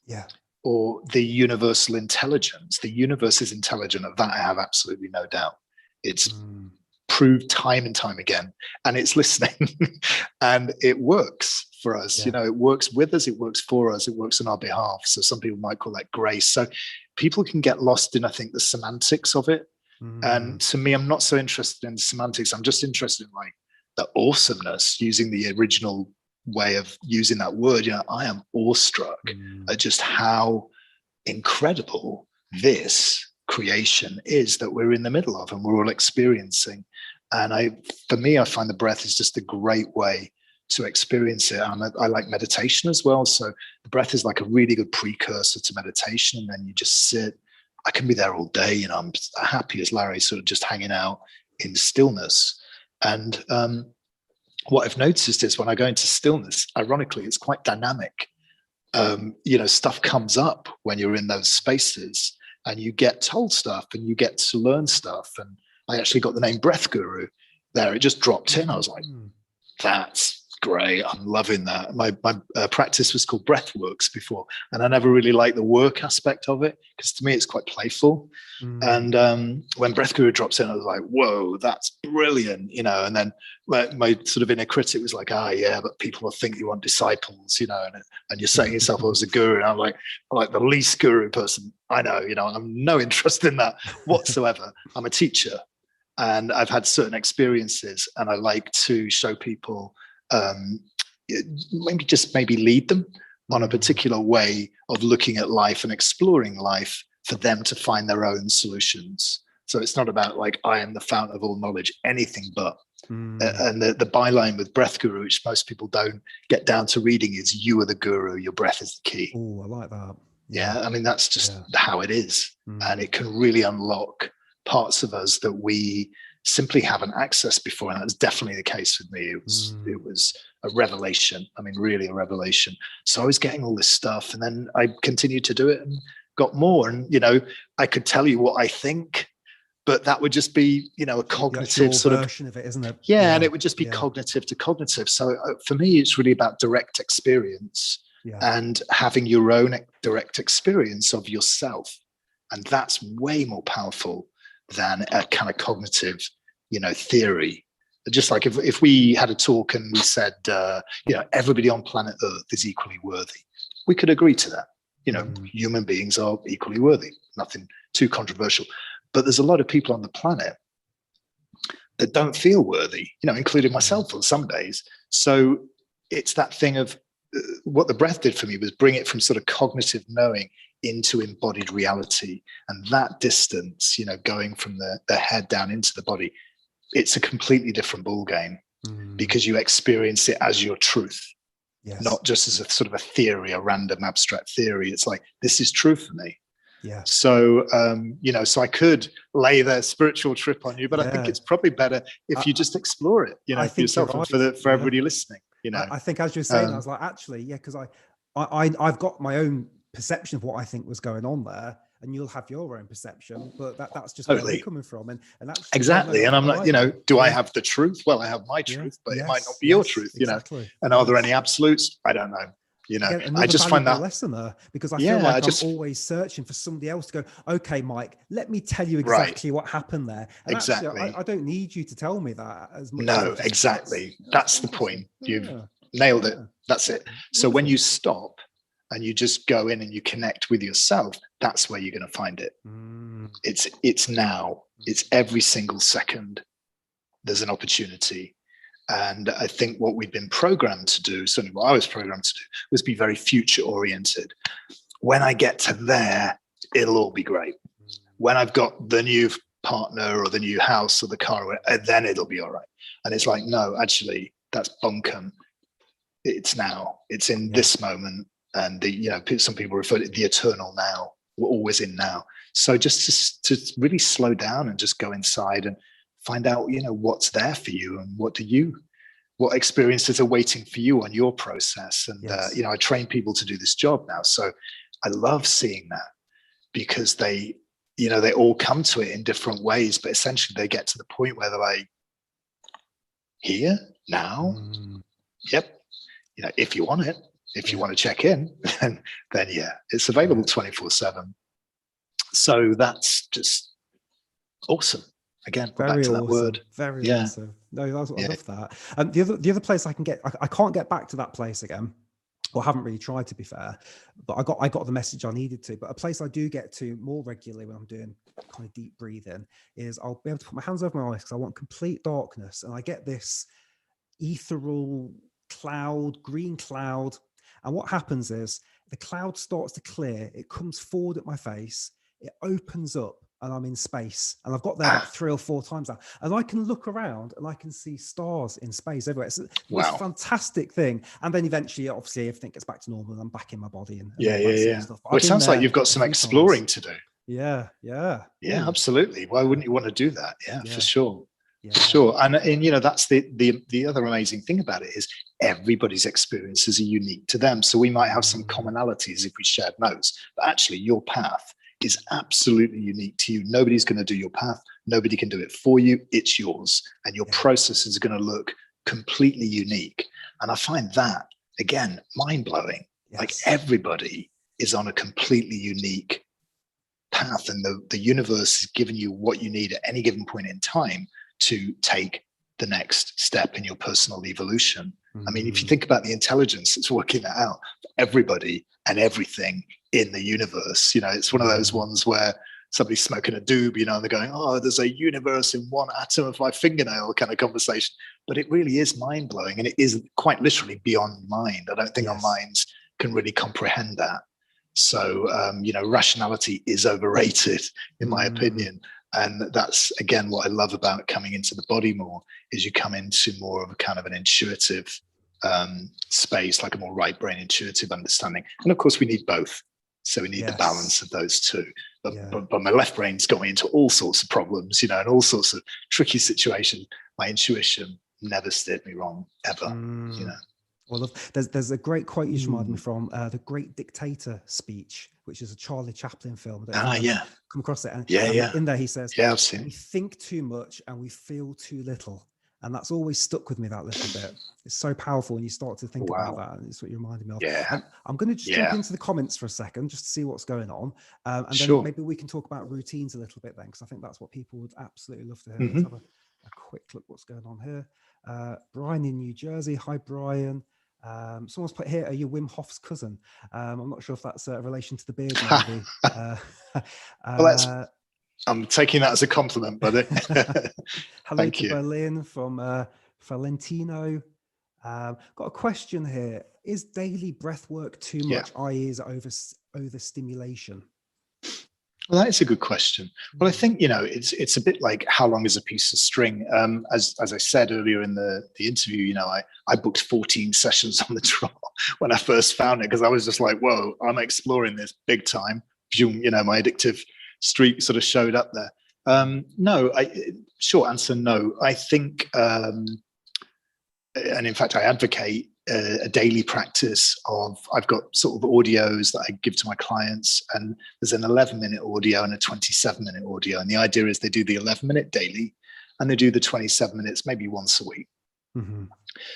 Yeah. Or the universal intelligence. The universe is intelligent. Of that, I have absolutely no doubt. It's proved time and time again, and it's listening, and it works for us. It works with us, it works for us, it works on our behalf. So some people might call that grace. So people can get lost in, I think, the semantics of it. And to me, I'm not so interested in the semantics. I'm just interested in like the awesomeness, using the original way of using that word. I am awestruck at just how incredible this creation is that we're in the middle of and we're all experiencing. And for me, I find the breath is just a great way to experience it. I like meditation as well. So the breath is like a really good precursor to meditation. And then you just sit. I can be there all day. I'm happy as Larry, sort of just hanging out in stillness. And what I've noticed is when I go into stillness, ironically, it's quite dynamic. Stuff comes up when you're in those spaces, and you get told stuff and you get to learn stuff. And I actually got the name Breath Guru there. It just dropped in. I was like, that's great. I'm loving that. My practice was called Breathworks before, and I never really liked the work aspect of it, because to me it's quite playful. And when Breath Guru drops in, I was like, whoa, that's brilliant, and then my sort of inner critic was like, but people will think you want disciples, and you're setting yourself up as a guru. And I'm like the least guru person I know. I'm no interest in that whatsoever. I'm a teacher, and I've had certain experiences, and I like to show people, maybe lead them on a particular way of looking at life and exploring life for them to find their own solutions. So it's not about like, I am the fountain of all knowledge, anything but. And the byline with Breath Guru, which most people don't get down to reading, is you are the guru, your breath is the key. Oh, I like that. Yeah, I mean, that's just how it is. And it can really unlock parts of us that we simply haven't accessed before. And that's definitely the case with me. It was a revelation. I mean, really a revelation. So I was getting all this stuff, and then I continued to do it and got more. And, you know, I could tell you what I think, but that would just be, you know, a cognitive sort of version of it, isn't it? Yeah, and it would just be cognitive to cognitive. So for me, it's really about direct experience and having your own direct experience of yourself. And that's way more powerful than a kind of cognitive, you know, theory. Just like if we had a talk and we said, you know, everybody on planet Earth is equally worthy, we could agree to that. You know, human beings are equally worthy, nothing too controversial. But there's a lot of people on the planet that don't feel worthy, you know, including myself on some days. So it's that thing of what the breath did for me was bring it from sort of cognitive knowing into embodied reality. And that distance, you know, going from the head down into the body, it's a completely different ball game because you experience it as your truth, not just as a sort of a theory, a random abstract theory. It's like, this is true for me. Yeah. So, you know, so I could lay the spiritual trip on you, but I think it's probably better if you just explore it, you know, for yourself and for everybody listening, you know. I think as you're saying, I was like, actually, because I've got my own perception of what I think was going on there, and you'll have your own perception, but that's just where we're coming from. And that's exactly. And I'm like, you know, do I have the truth? Well, I have my truth, but it might not be your truth, you know. And are there any absolutes? I don't know. You know, again, I just find that lesson there, because I feel like I'm always searching for somebody else to go, okay, Mike, let me tell you exactly what happened there. And actually, I don't need you to tell me that as much. No, exactly. That's the point. You've nailed it. That's it. So when you stop and you just go in and you connect with yourself, that's where you're going to find it. It's now. It's every single second. There's an opportunity. And I think what we've been programmed to do, certainly what I was programmed to do, was be very future oriented. When I get to there, it'll all be great. When I've got the new partner or the new house or the car, then it'll be all right. And it's like, no, actually, that's bunkum. It's now. It's in this moment. And you know, some people refer to the eternal now. We're always in now. So just to really slow down and just go inside and find out, you know, what's there for you and what experiences are waiting for you on your process. And, you know, I train people to do this job now. So I love seeing that because they, you know, they all come to it in different ways, but essentially they get to the point where they're like, here, now, yep. You know, if you want it, if you want to check in, then yeah, it's available 24/7. So that's just awesome. Again, very back to awesome. That word. Very awesome. No, I love that. And the other place I can't get back to that place again. Well, I haven't really tried, to be fair, but I got the message I needed to. But a place I do get to more regularly when I'm doing kind of deep breathing is I'll be able to put my hands over my eyes because I want complete darkness, and I get this ethereal cloud, green cloud. And what happens is the cloud starts to clear. It comes forward at my face. It opens up. And I'm in space, and I've got there like 3 or 4 times now, and I can look around and I can see stars in space everywhere. It's this fantastic thing. And then eventually, obviously, everything gets back to normal, and I'm back in my body. And stuff. Well, it sounds like you've got some exploring to do. Yeah, absolutely. Why wouldn't you want to do that? Yeah. For sure. For sure. And you know, that's the other amazing thing about it is everybody's experiences are unique to them. So we might have some commonalities if we shared notes, but actually your path is absolutely unique to you. Nobody's going to do your path. Nobody can do it for you. It's yours. And your process is going to look completely unique. And I find that, again, mind-blowing. Like everybody is on a completely unique path, and the universe is giving you what you need at any given point in time to take the next step in your personal evolution. I mean, if you think about the intelligence that's working that out for everybody and everything in the universe, you know, it's one of those ones where somebody's smoking a doob, you know, and they're going, oh, there's a universe in one atom of my fingernail kind of conversation. But it really is mind blowing, and it is quite literally beyond mind. I don't think our minds can really comprehend that. So, you know, rationality is overrated, in my opinion. And that's, again, what I love about coming into the body more, is you come into more of a kind of an intuitive space, like a more right brain intuitive understanding. And of course, we need both. So we need the Yes. balance of those two. Yeah. But my left brain's got me into all sorts of problems, and all sorts of tricky situations. My intuition never steered me wrong, ever. Well, there's a great quote you just reminded me from The Great Dictator speech, which is a Charlie Chaplin film. I don't know if you've ever come across it. And in there he says, I've seen. We think too much and we feel too little. And that's always stuck with me, that little bit. It's so powerful when you start to think about that. And it's what you reminded me of. Yeah. I'm going to just jump into the comments for a second, just to see what's going on. And then maybe we can talk about routines a little bit then, because I think that's what people would absolutely love to hear. Let's have a quick look what's going on here. Brian in New Jersey. Hi, Brian. Someone's put here, are you Wim Hof's cousin? I'm not sure if that's a relation to the beard, maybe. Well, I'm taking that as a compliment, buddy. Hello to Berlin from Valentino. Got a question here. Is daily breath work too much, i.e. is overstimulation? Well, that is a good question. Well, I think, it's a bit like how long is a piece of string? As I said earlier in the interview, I booked 14 sessions on the trot when I first found it, because I was just like, whoa, I'm exploring this big time. My addictive streak sort of showed up there. No, short answer, no. I think, and in fact, I advocate a daily practice of, I've got sort of audios that I give to my clients, and there's an 11-minute audio and a 27-minute audio. And the idea is they do the 11-minute daily and they do the 27 minutes maybe once a week.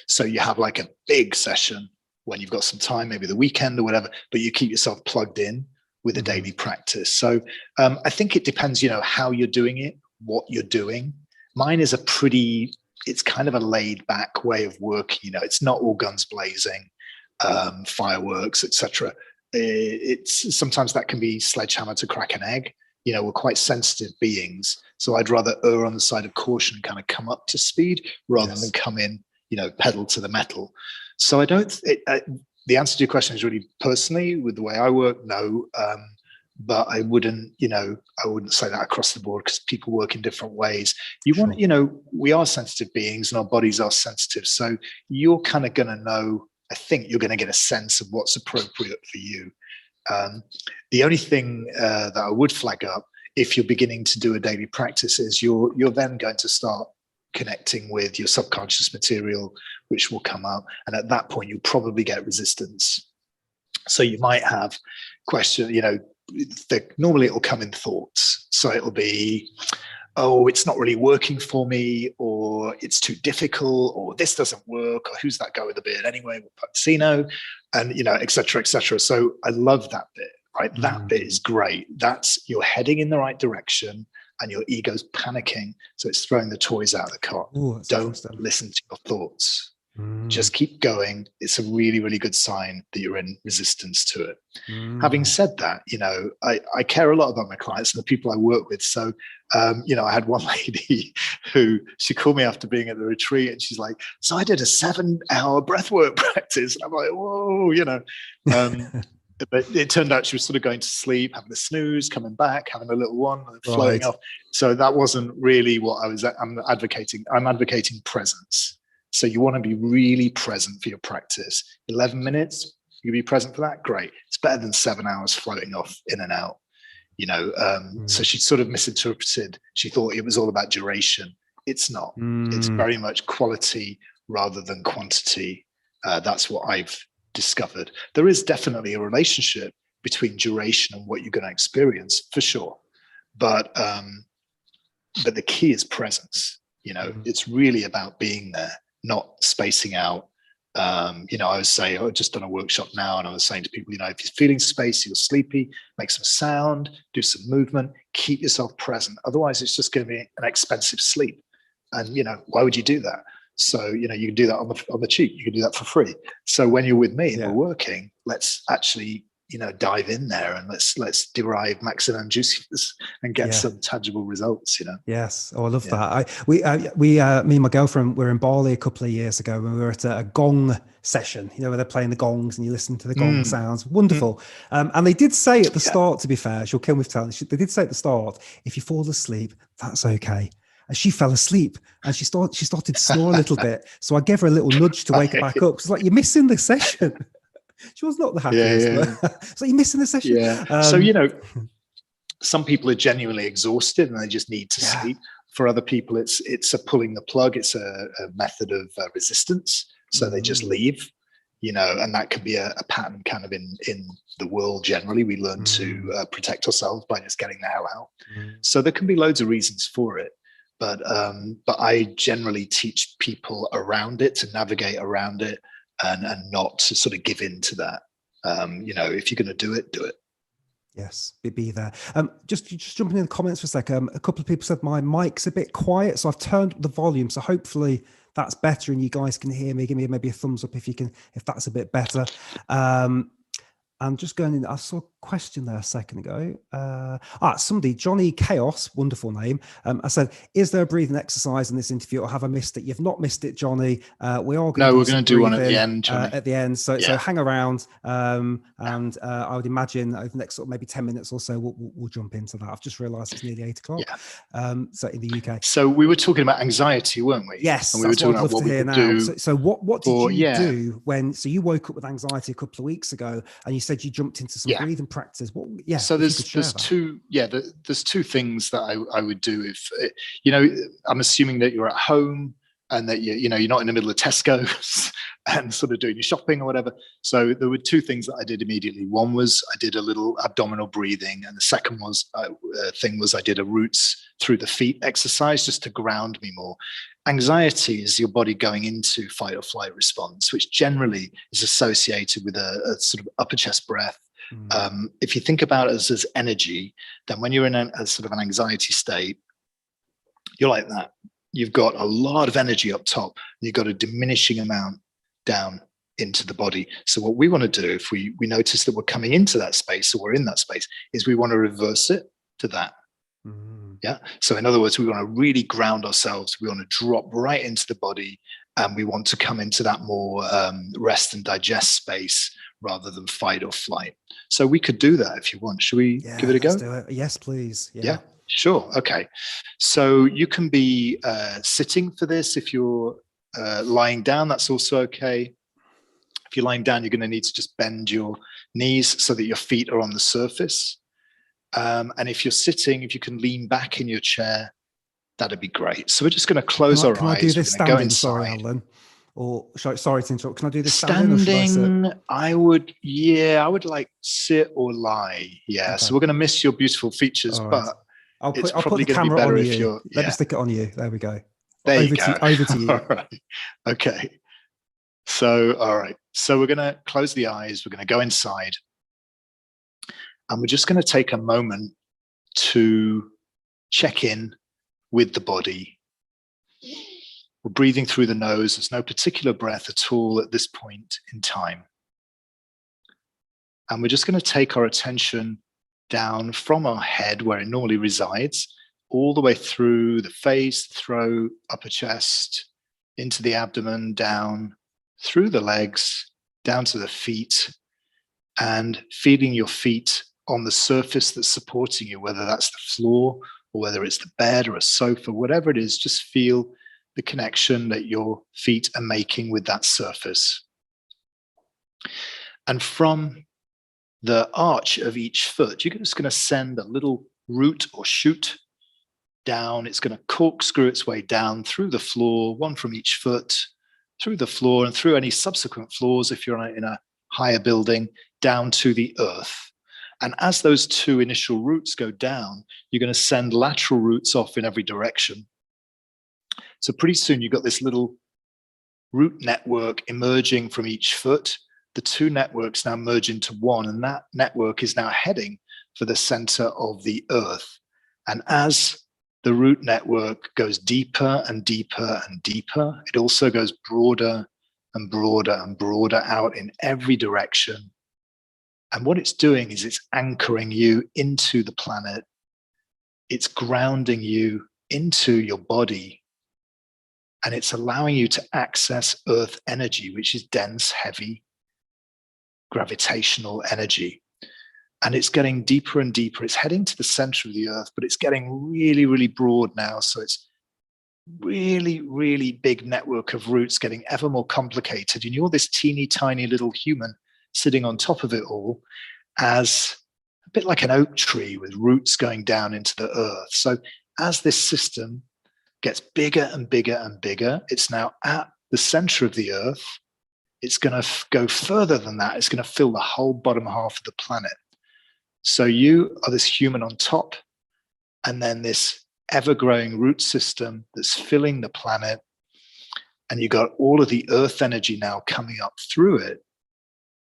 So you have like a big session when you've got some time, maybe the weekend or whatever, but you keep yourself plugged in with a daily practice. So I think it depends, how you're doing it, what you're doing. Mine is it's kind of a laid back way of working. It's not all guns blazing, fireworks, etc. It's sometimes that can be sledgehammer to crack an egg. We're quite sensitive beings. So I'd rather err on the side of caution, kind of come up to speed rather than come in, pedal to the metal. So I don't, the answer to your question is really personally with the way I work, no. But I wouldn't say that across the board, because people work in different ways. We are sensitive beings and our bodies are sensitive. So you're kind of going to know, I think you're going to get a sense of what's appropriate for you. The only thing that I would flag up, if you're beginning to do a daily practice, is you're then going to start connecting with your subconscious material, which will come up. And at that point, you'll probably get resistance. So you might have questions, normally it will come in thoughts. So it'll be, oh, it's not really working for me, or it's too difficult, or this doesn't work, or who's that guy with the beard anyway, Pacino, and, et cetera, et cetera. So I love that bit, right? That bit is great. You're heading in the right direction and your ego's panicking. So it's throwing the toys out of the cot. Don't listen to your thoughts. Just keep going. It's a really, really good sign that you're in resistance to it. Having said that, I care a lot about my clients and the people I work with. So, I had one lady who, she called me after being at the retreat, and she's like, so I did a 7-hour breathwork practice. And I'm like, whoa, but it turned out she was sort of going to sleep, having a snooze, coming back, having a little one, and floating off. So that wasn't really what I'm advocating. I'm advocating presence. So you want to be really present for your practice. 11 minutes, you be present for that? Great. It's better than 7 hours floating off in and out. So she sort of misinterpreted. She thought it was all about duration. It's not. It's very much quality rather than quantity. That's what I've discovered. There is definitely a relationship between duration and what you're going to experience, for sure. But the key is presence. It's really about being there, not spacing out. I was saying, I've just done a workshop now, and I was saying to people, if you're feeling spacey or sleepy, make some sound, do some movement, keep yourself present. Otherwise, it's just going to be an expensive sleep. And, why would you do that? So, you can do that on the cheap. You can do that for free. So when you're with me and we're working, let's actually, dive in there and let's derive maximum juiciness and get some tangible results, Yes. Oh, I love that. Me and my girlfriend were in Bali a couple of years ago when we were at a gong session, where they're playing the gongs and you listen to the gong sounds. Wonderful. And they did say at the start, to be fair, she'll kill me for telling, they did say at the start, if you fall asleep, that's okay. And she fell asleep and she started to snore a little bit. So I gave her a little nudge to wake her back up. It's like, you're missing the session. She was not the happiest. Yeah. But so you're missing the session. Yeah. So, some people are genuinely exhausted and they just need to sleep. For other people, it's a pulling the plug. It's a method of resistance. So they just leave, and that could be a pattern kind of in the world generally. We learn to protect ourselves by just getting the hell out. So there can be loads of reasons for it. But I generally teach people around it, to navigate around it, and not to sort of give in to that. If you're going to do it, do it. Yes, be there. Just jumping in the comments for a sec. A couple of people said my mic's a bit quiet, so I've turned up the volume. So hopefully that's better, and you guys can hear me. Give me maybe a thumbs up if that's a bit better. I'm just going in. I saw a question there a second ago. Somebody, Johnny Chaos, wonderful name. I said, is there a breathing exercise in this interview, or have I missed it? You've not missed it, Johnny. We are going to do one at the end, Johnny. At the end. So hang around. And I would imagine over the next sort of maybe 10 minutes or so, we'll jump into that. I've just realized it's nearly 8 o'clock. Yeah. So in the UK. So we were talking about anxiety, weren't we? Yes. And we were talking about what we could do. So what did you do so you woke up with anxiety a couple of weeks ago, and you said you jumped into some breathing practices? So there's two things that I would do if I'm assuming that you're at home and that you're not in the middle of Tesco's and sort of doing your shopping or whatever. So there were two things that I did immediately. One was I did a little abdominal breathing, and the second was I did a roots through the feet exercise just to ground me more. Anxiety is your body going into fight or flight response, which generally is associated with a sort of upper chest breath. If you think about it as energy, then when you're in a sort of an anxiety state, you're like that. You've got a lot of energy up top, and you've got a diminishing amount down into the body. So what we want to do, if we notice that we're coming into that space, or we're in that space, is we want to reverse it to that. Yeah. So in other words, we want to really ground ourselves. We want to drop right into the body, and we want to come into that more rest and digest space rather than fight or flight. So we could do that if you want. Should we give it a go? Let's do it. Yes, please. Yeah, sure. Okay. So you can be sitting for this. If you're lying down, that's also okay. If you're lying down, you're going to need to just bend your knees so that your feet are on the surface. And if you're sitting, if you can lean back in your chair, that'd be great. So we're just going to close our eyes. Can I do this standing? Go inside. Sorry, Alan. Or sorry to interrupt. Can I do this standing? I would like sit or lie. Yeah. Okay. So we're going to miss your beautiful features, right. But I'll put the camera on you. Let me stick it on you. There we go. Over to you. All right. Okay. So, all right. So we're going to close the eyes. We're going to go inside. And we're just going to take a moment to check in with the body. We're breathing through the nose. There's no particular breath at all at this point in time. And we're just going to take our attention down from our head, where it normally resides, all the way through the face, throat, upper chest, into the abdomen, down, through the legs, down to the feet, and feeling your feet on the surface that's supporting you, whether that's the floor or whether it's the bed or a sofa, whatever it is, just feel the connection that your feet are making with that surface. And from the arch of each foot, you're just going to send a little root or shoot down. It's going to corkscrew its way down through the floor, one from each foot, through the floor and through any subsequent floors if you're in a higher building, down to the earth. And as those two initial roots go down, you're going to send lateral roots off in every direction. So pretty soon you've got this little root network emerging from each foot. The two networks now merge into one, and that network is now heading for the center of the earth. And as the root network goes deeper and deeper and deeper, it also goes broader and broader and broader out in every direction. And what it's doing is it's anchoring you into the planet. It's grounding you into your body. And it's allowing you to access earth energy, which is dense, heavy, gravitational energy. And it's getting deeper and deeper. It's heading to the center of the earth, but it's getting really, really broad now. So it's really, really big network of roots getting ever more complicated. And you're this teeny tiny little human sitting on top of it all as a bit like an oak tree with roots going down into the earth. So as this system gets bigger and bigger and bigger, it's now at the center of the earth. It's going to go further than that. It's going to fill the whole bottom half of the planet. So you are this human on top, and then this ever-growing root system that's filling the planet, and you got all of the earth energy now coming up through it,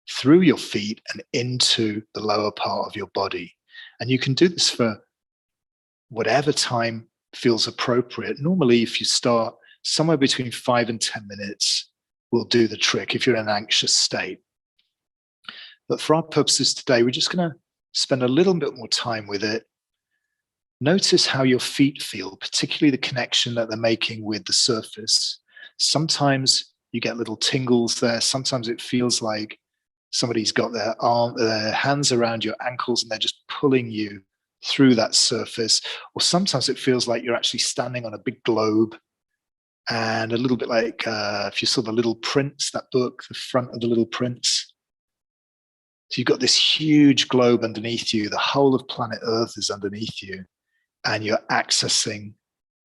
through your feet and into the lower part of your body. And you can do this for whatever time feels appropriate. Normally, if you start somewhere between 5 and 10 minutes, will do the trick if you're in an anxious state. But for our purposes today, we're just going to spend a little bit more time with it. Notice how your feet feel, particularly the connection that they're making with the surface. Sometimes you get little tingles there. Sometimes it feels like somebody's got their hands around your ankles and they're just pulling you through that surface. Or sometimes it feels like you're actually standing on a big globe, and a little bit like if you saw The Little Prince, that book, the front of The Little Prince. So you've got this huge globe underneath you. The whole of planet Earth is underneath you, and you're accessing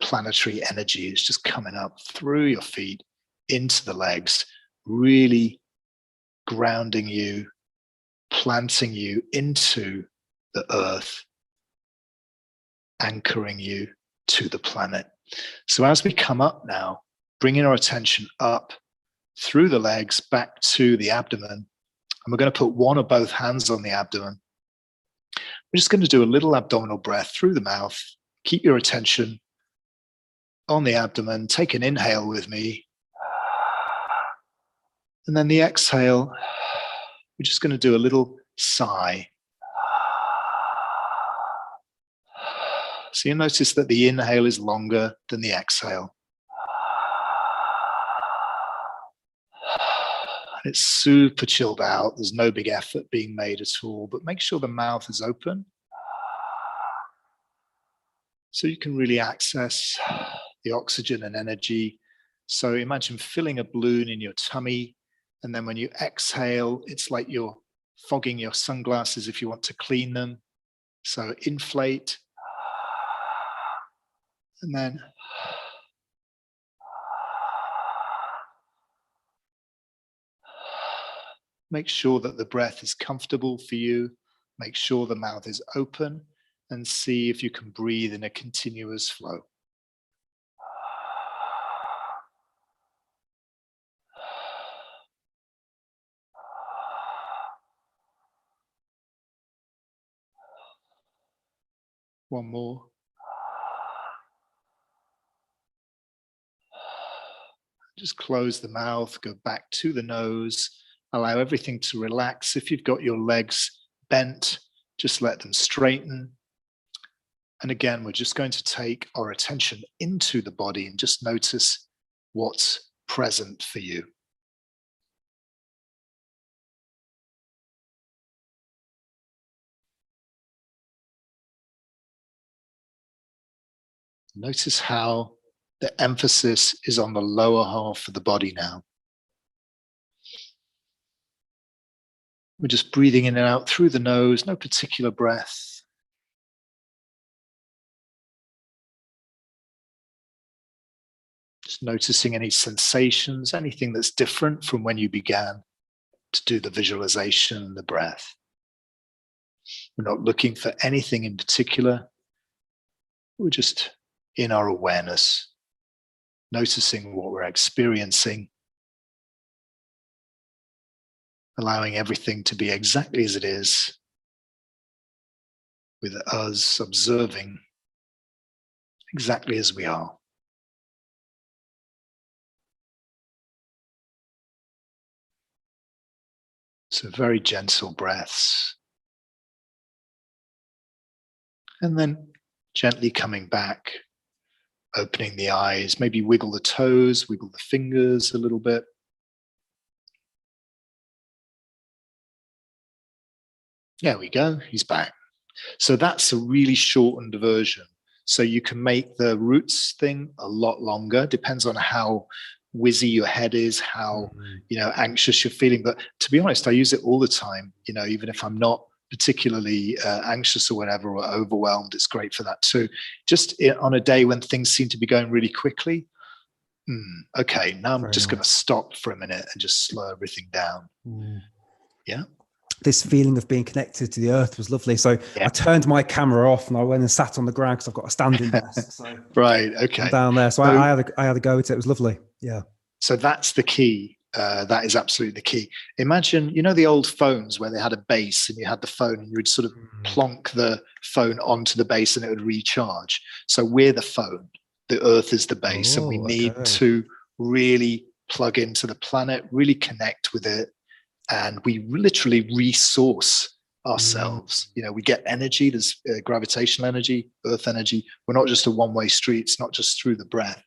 planetary energy. It's just coming up through your feet into the legs, really grounding you, planting you into the earth, anchoring you to the planet. So as we come up now, bringing our attention up through the legs back to the abdomen, and we're going to put one or both hands on the abdomen. We're just going to do a little abdominal breath through the mouth. Keep your attention on the abdomen. Take an inhale with me. And then the exhale, we're just going to do a little sigh. So you'll notice that the inhale is longer than the exhale. It's super chilled out. There's no big effort being made at all, but make sure the mouth is open so you can really access the oxygen and energy. So imagine filling a balloon in your tummy, and then when you exhale, it's like you're fogging your sunglasses if you want to clean them. So inflate, and then make sure that the breath is comfortable for you. Make sure the mouth is open, and see if you can breathe in a continuous flow. One more. Just close the mouth, go back to the nose, allow everything to relax. If you've got your legs bent, just let them straighten. And again, we're just going to take our attention into the body and just notice what's present for you. Notice how the emphasis is on the lower half of the body now. We're just breathing in and out through the nose, no particular breath. Just noticing any sensations, anything that's different from when you began to do the visualization and the breath. We're not looking for anything in particular. We're just in our awareness, noticing what we're experiencing, allowing everything to be exactly as it is, with us observing exactly as we are. So very gentle breaths. And then gently coming back, opening the eyes, maybe wiggle the toes, wiggle the fingers a little bit. There we go, he's back. So that's a really shortened version. So you can make the roots thing a lot longer, depends on how whizzy your head is, how, anxious you're feeling. But to be honest, I use it all the time, even if I'm not particularly anxious or whatever, or overwhelmed, it's great for that too. Just on a day when things seem to be going really quickly, okay, now I'm just going to stop for a minute and just slow everything down. Yeah. This feeling of being connected to the earth was lovely. So I turned my camera off and I went and sat on the ground because I've got a standing desk. So right. Okay. I'm down there. So I had a go at it. It was lovely. Yeah. So that's the key. That is absolutely the key. Imagine, the old phones where they had a base and you had the phone and you would sort of plonk the phone onto the base and it would recharge. So we're the phone. The earth is the base, and we need to really plug into the planet, really connect with it. And we literally resource ourselves. We get energy. There's gravitational energy, earth energy. We're not just a one-way street. It's not just through the breath.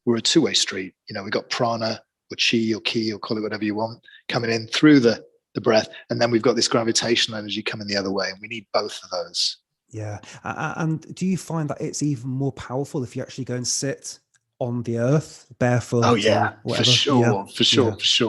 We're a two-way street. We've got prana or chi or ki, or call it whatever you want, coming in through the breath. And then we've got this gravitational energy coming the other way. And we need both of those. Yeah. And do you find that it's even more powerful if you actually go and sit on the earth barefoot? Oh yeah, for sure.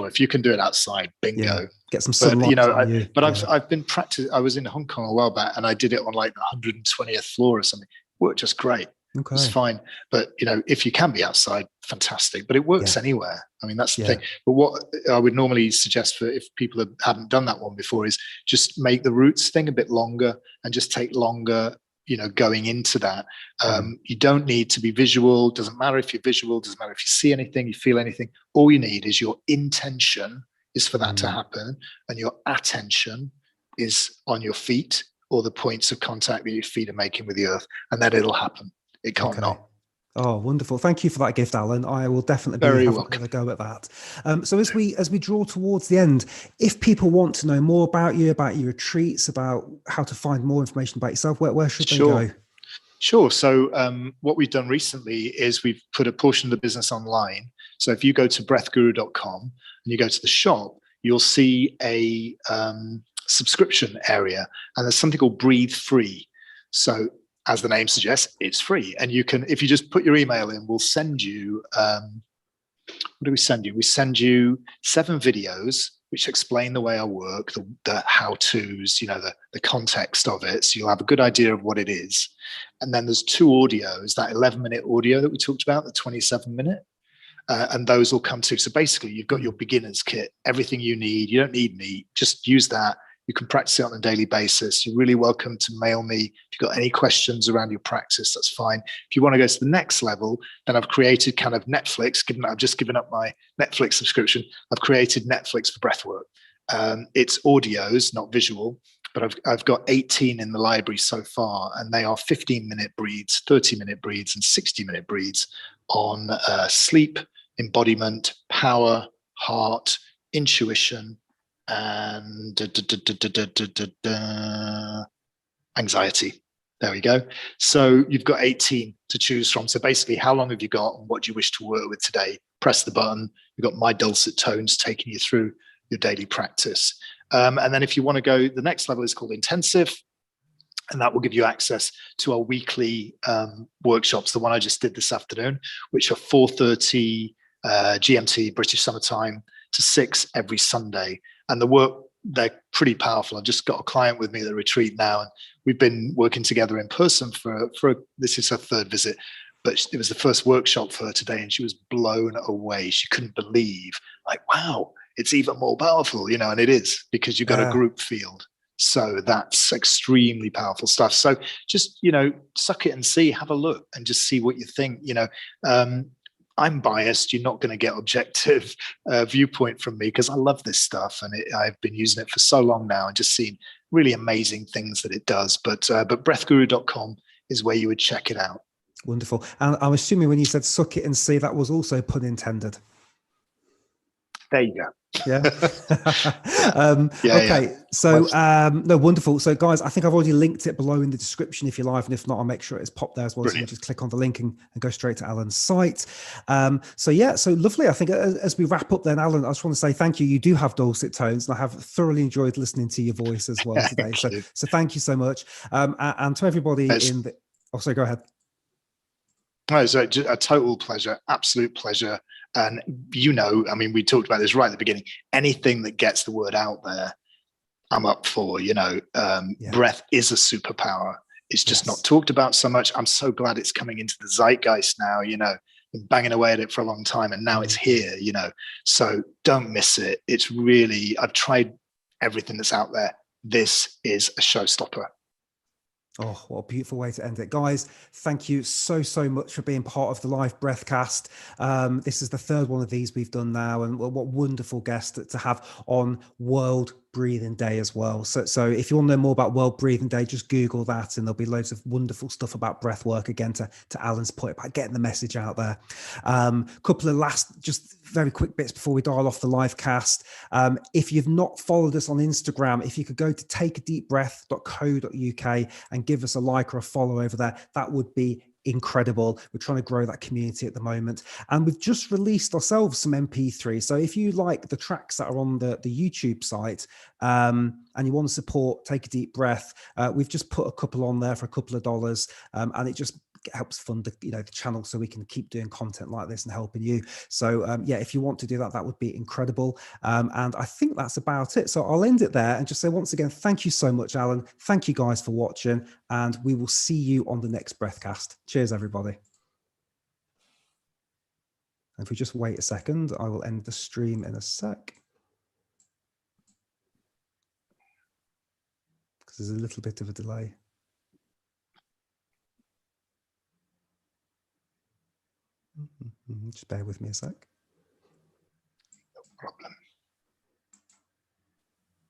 If you can do it outside, bingo. Get some sunlight. I've been practicing. I was in Hong Kong a while back and I did it on like the 120th floor or something. Worked just great. Okay. It's fine. But if you can be outside, fantastic. But it works anywhere. I mean, that's the thing. But what I would normally suggest for if people haven't done that one before is just make the roots thing a bit longer and just take longer, going into that. You don't need to be visual. Doesn't matter if you're visual, doesn't matter if you see anything, you feel anything. All you need is your intention is for that to happen. And your attention is on your feet or the points of contact that your feet are making with the earth. And then it'll happen. It can't not. Oh, wonderful. Thank you for that gift, Alan. I will definitely have a go at that. So as we draw towards the end, if people want to know more about you, about your retreats, about how to find more information about yourself, where should they go? Sure. So what we've done recently is we've put a portion of the business online. So if you go to breathguru.com and you go to the shop, you'll see a subscription area, and there's something called Breathe Free. So as the name suggests, it's free. And you can, if you just put your email in, we'll send you, what do we send you? We send you 7 videos which explain the way I work, the how-tos, the context of it. So you'll have a good idea of what it is. And then there's 2 audios, that 11-minute audio that we talked about, the 27-minute. And those will come too. So basically, you've got your beginner's kit, everything you need. You don't need me. Just use that. You can practice it on a daily basis. You're really welcome to mail me. If you've got any questions around your practice, that's fine. If you want to go to the next level, then I've created kind of Netflix, given that I've just given up my Netflix subscription. I've created Netflix for breathwork. It's audios, not visual, but I've got 18 in the library so far, and they are 15-minute breathes, 30-minute breathes, and 60-minute breathes on sleep, embodiment, power, heart, intuition, and anxiety. There we go. So you've got 18 to choose from. So basically, how long have you got and what do you wish to work with today? Press the button. You've got my dulcet tones taking you through your daily practice. And then if you want to go, the next level is called intensive. And that will give you access to our weekly workshops, the one I just did this afternoon, which are 4:30 GMT, British Summer Time, to 6 every Sunday. And the work, they're pretty powerful. I've just got a client with me at the retreat now, and we've been working together in person for this is her 3rd visit, but it was the first workshop for her today, and she was blown away. She couldn't believe, like, wow, it's even more powerful, and it is, because you've got a group field. So that's extremely powerful stuff. So just, suck it and see, have a look and just see what you think. I'm biased. You're not going to get objective viewpoint from me because I love this stuff, and I've been using it for so long now and just seen really amazing things that it does. But breathguru.com is where you would check it out. Wonderful. And I'm assuming when you said suck it and see, that was also pun intended. There you go. Yeah. Okay. So, no, wonderful. So guys, I think I've already linked it below in the description if you're live. And if not, I'll make sure it's popped there as well. Brilliant. So you just click on the link and go straight to Alan's site. So lovely. I think as we wrap up then, Alan, I just want to say thank you. You do have dulcet tones, and I have thoroughly enjoyed listening to your voice as well today. So thank you so much. And to everybody in the, sorry, go ahead. No, it's a total pleasure, absolute pleasure. And, I mean, we talked about this right at the beginning. Anything that gets the word out there, I'm up for. Breath is a superpower. It's just not talked about so much. I'm so glad it's coming into the zeitgeist now. Been banging away at it for a long time, and now it's here. So don't miss it. It's really, I've tried everything that's out there. This is a showstopper. Oh, what a beautiful way to end it. Guys, thank you so much for being part of the live Breathcast. This is the third one of these we've done now, and what wonderful guest to have on World Breathing Day as well. So if you want to know more about World Breathing Day, just Google that, and there'll be loads of wonderful stuff about breath work, again, to Alan's point about getting the message out there. Couple of last, just very quick bits before we dial off the live cast. If you've not followed us on Instagram, if you could go to takeadeepbreath.co.uk and give us a like or a follow over there, that would be incredible. We're trying to grow that community at the moment, and we've just released ourselves some MP3. So if you like the tracks that are on the YouTube site, and you want to support Take a Deep Breath, we've just put a couple on there for a couple of dollars, and it just helps fund the channel, so we can keep doing content like this and helping you. So if you want to do that, that would be incredible. And I think that's about it. So I'll end it there and just say once again, thank you so much, Alan. Thank you guys for watching, and we will see you on the next Breathcast. Cheers, everybody. And if we just wait a second, I will end the stream in a sec, because there's a little bit of a delay. Just bear with me a sec.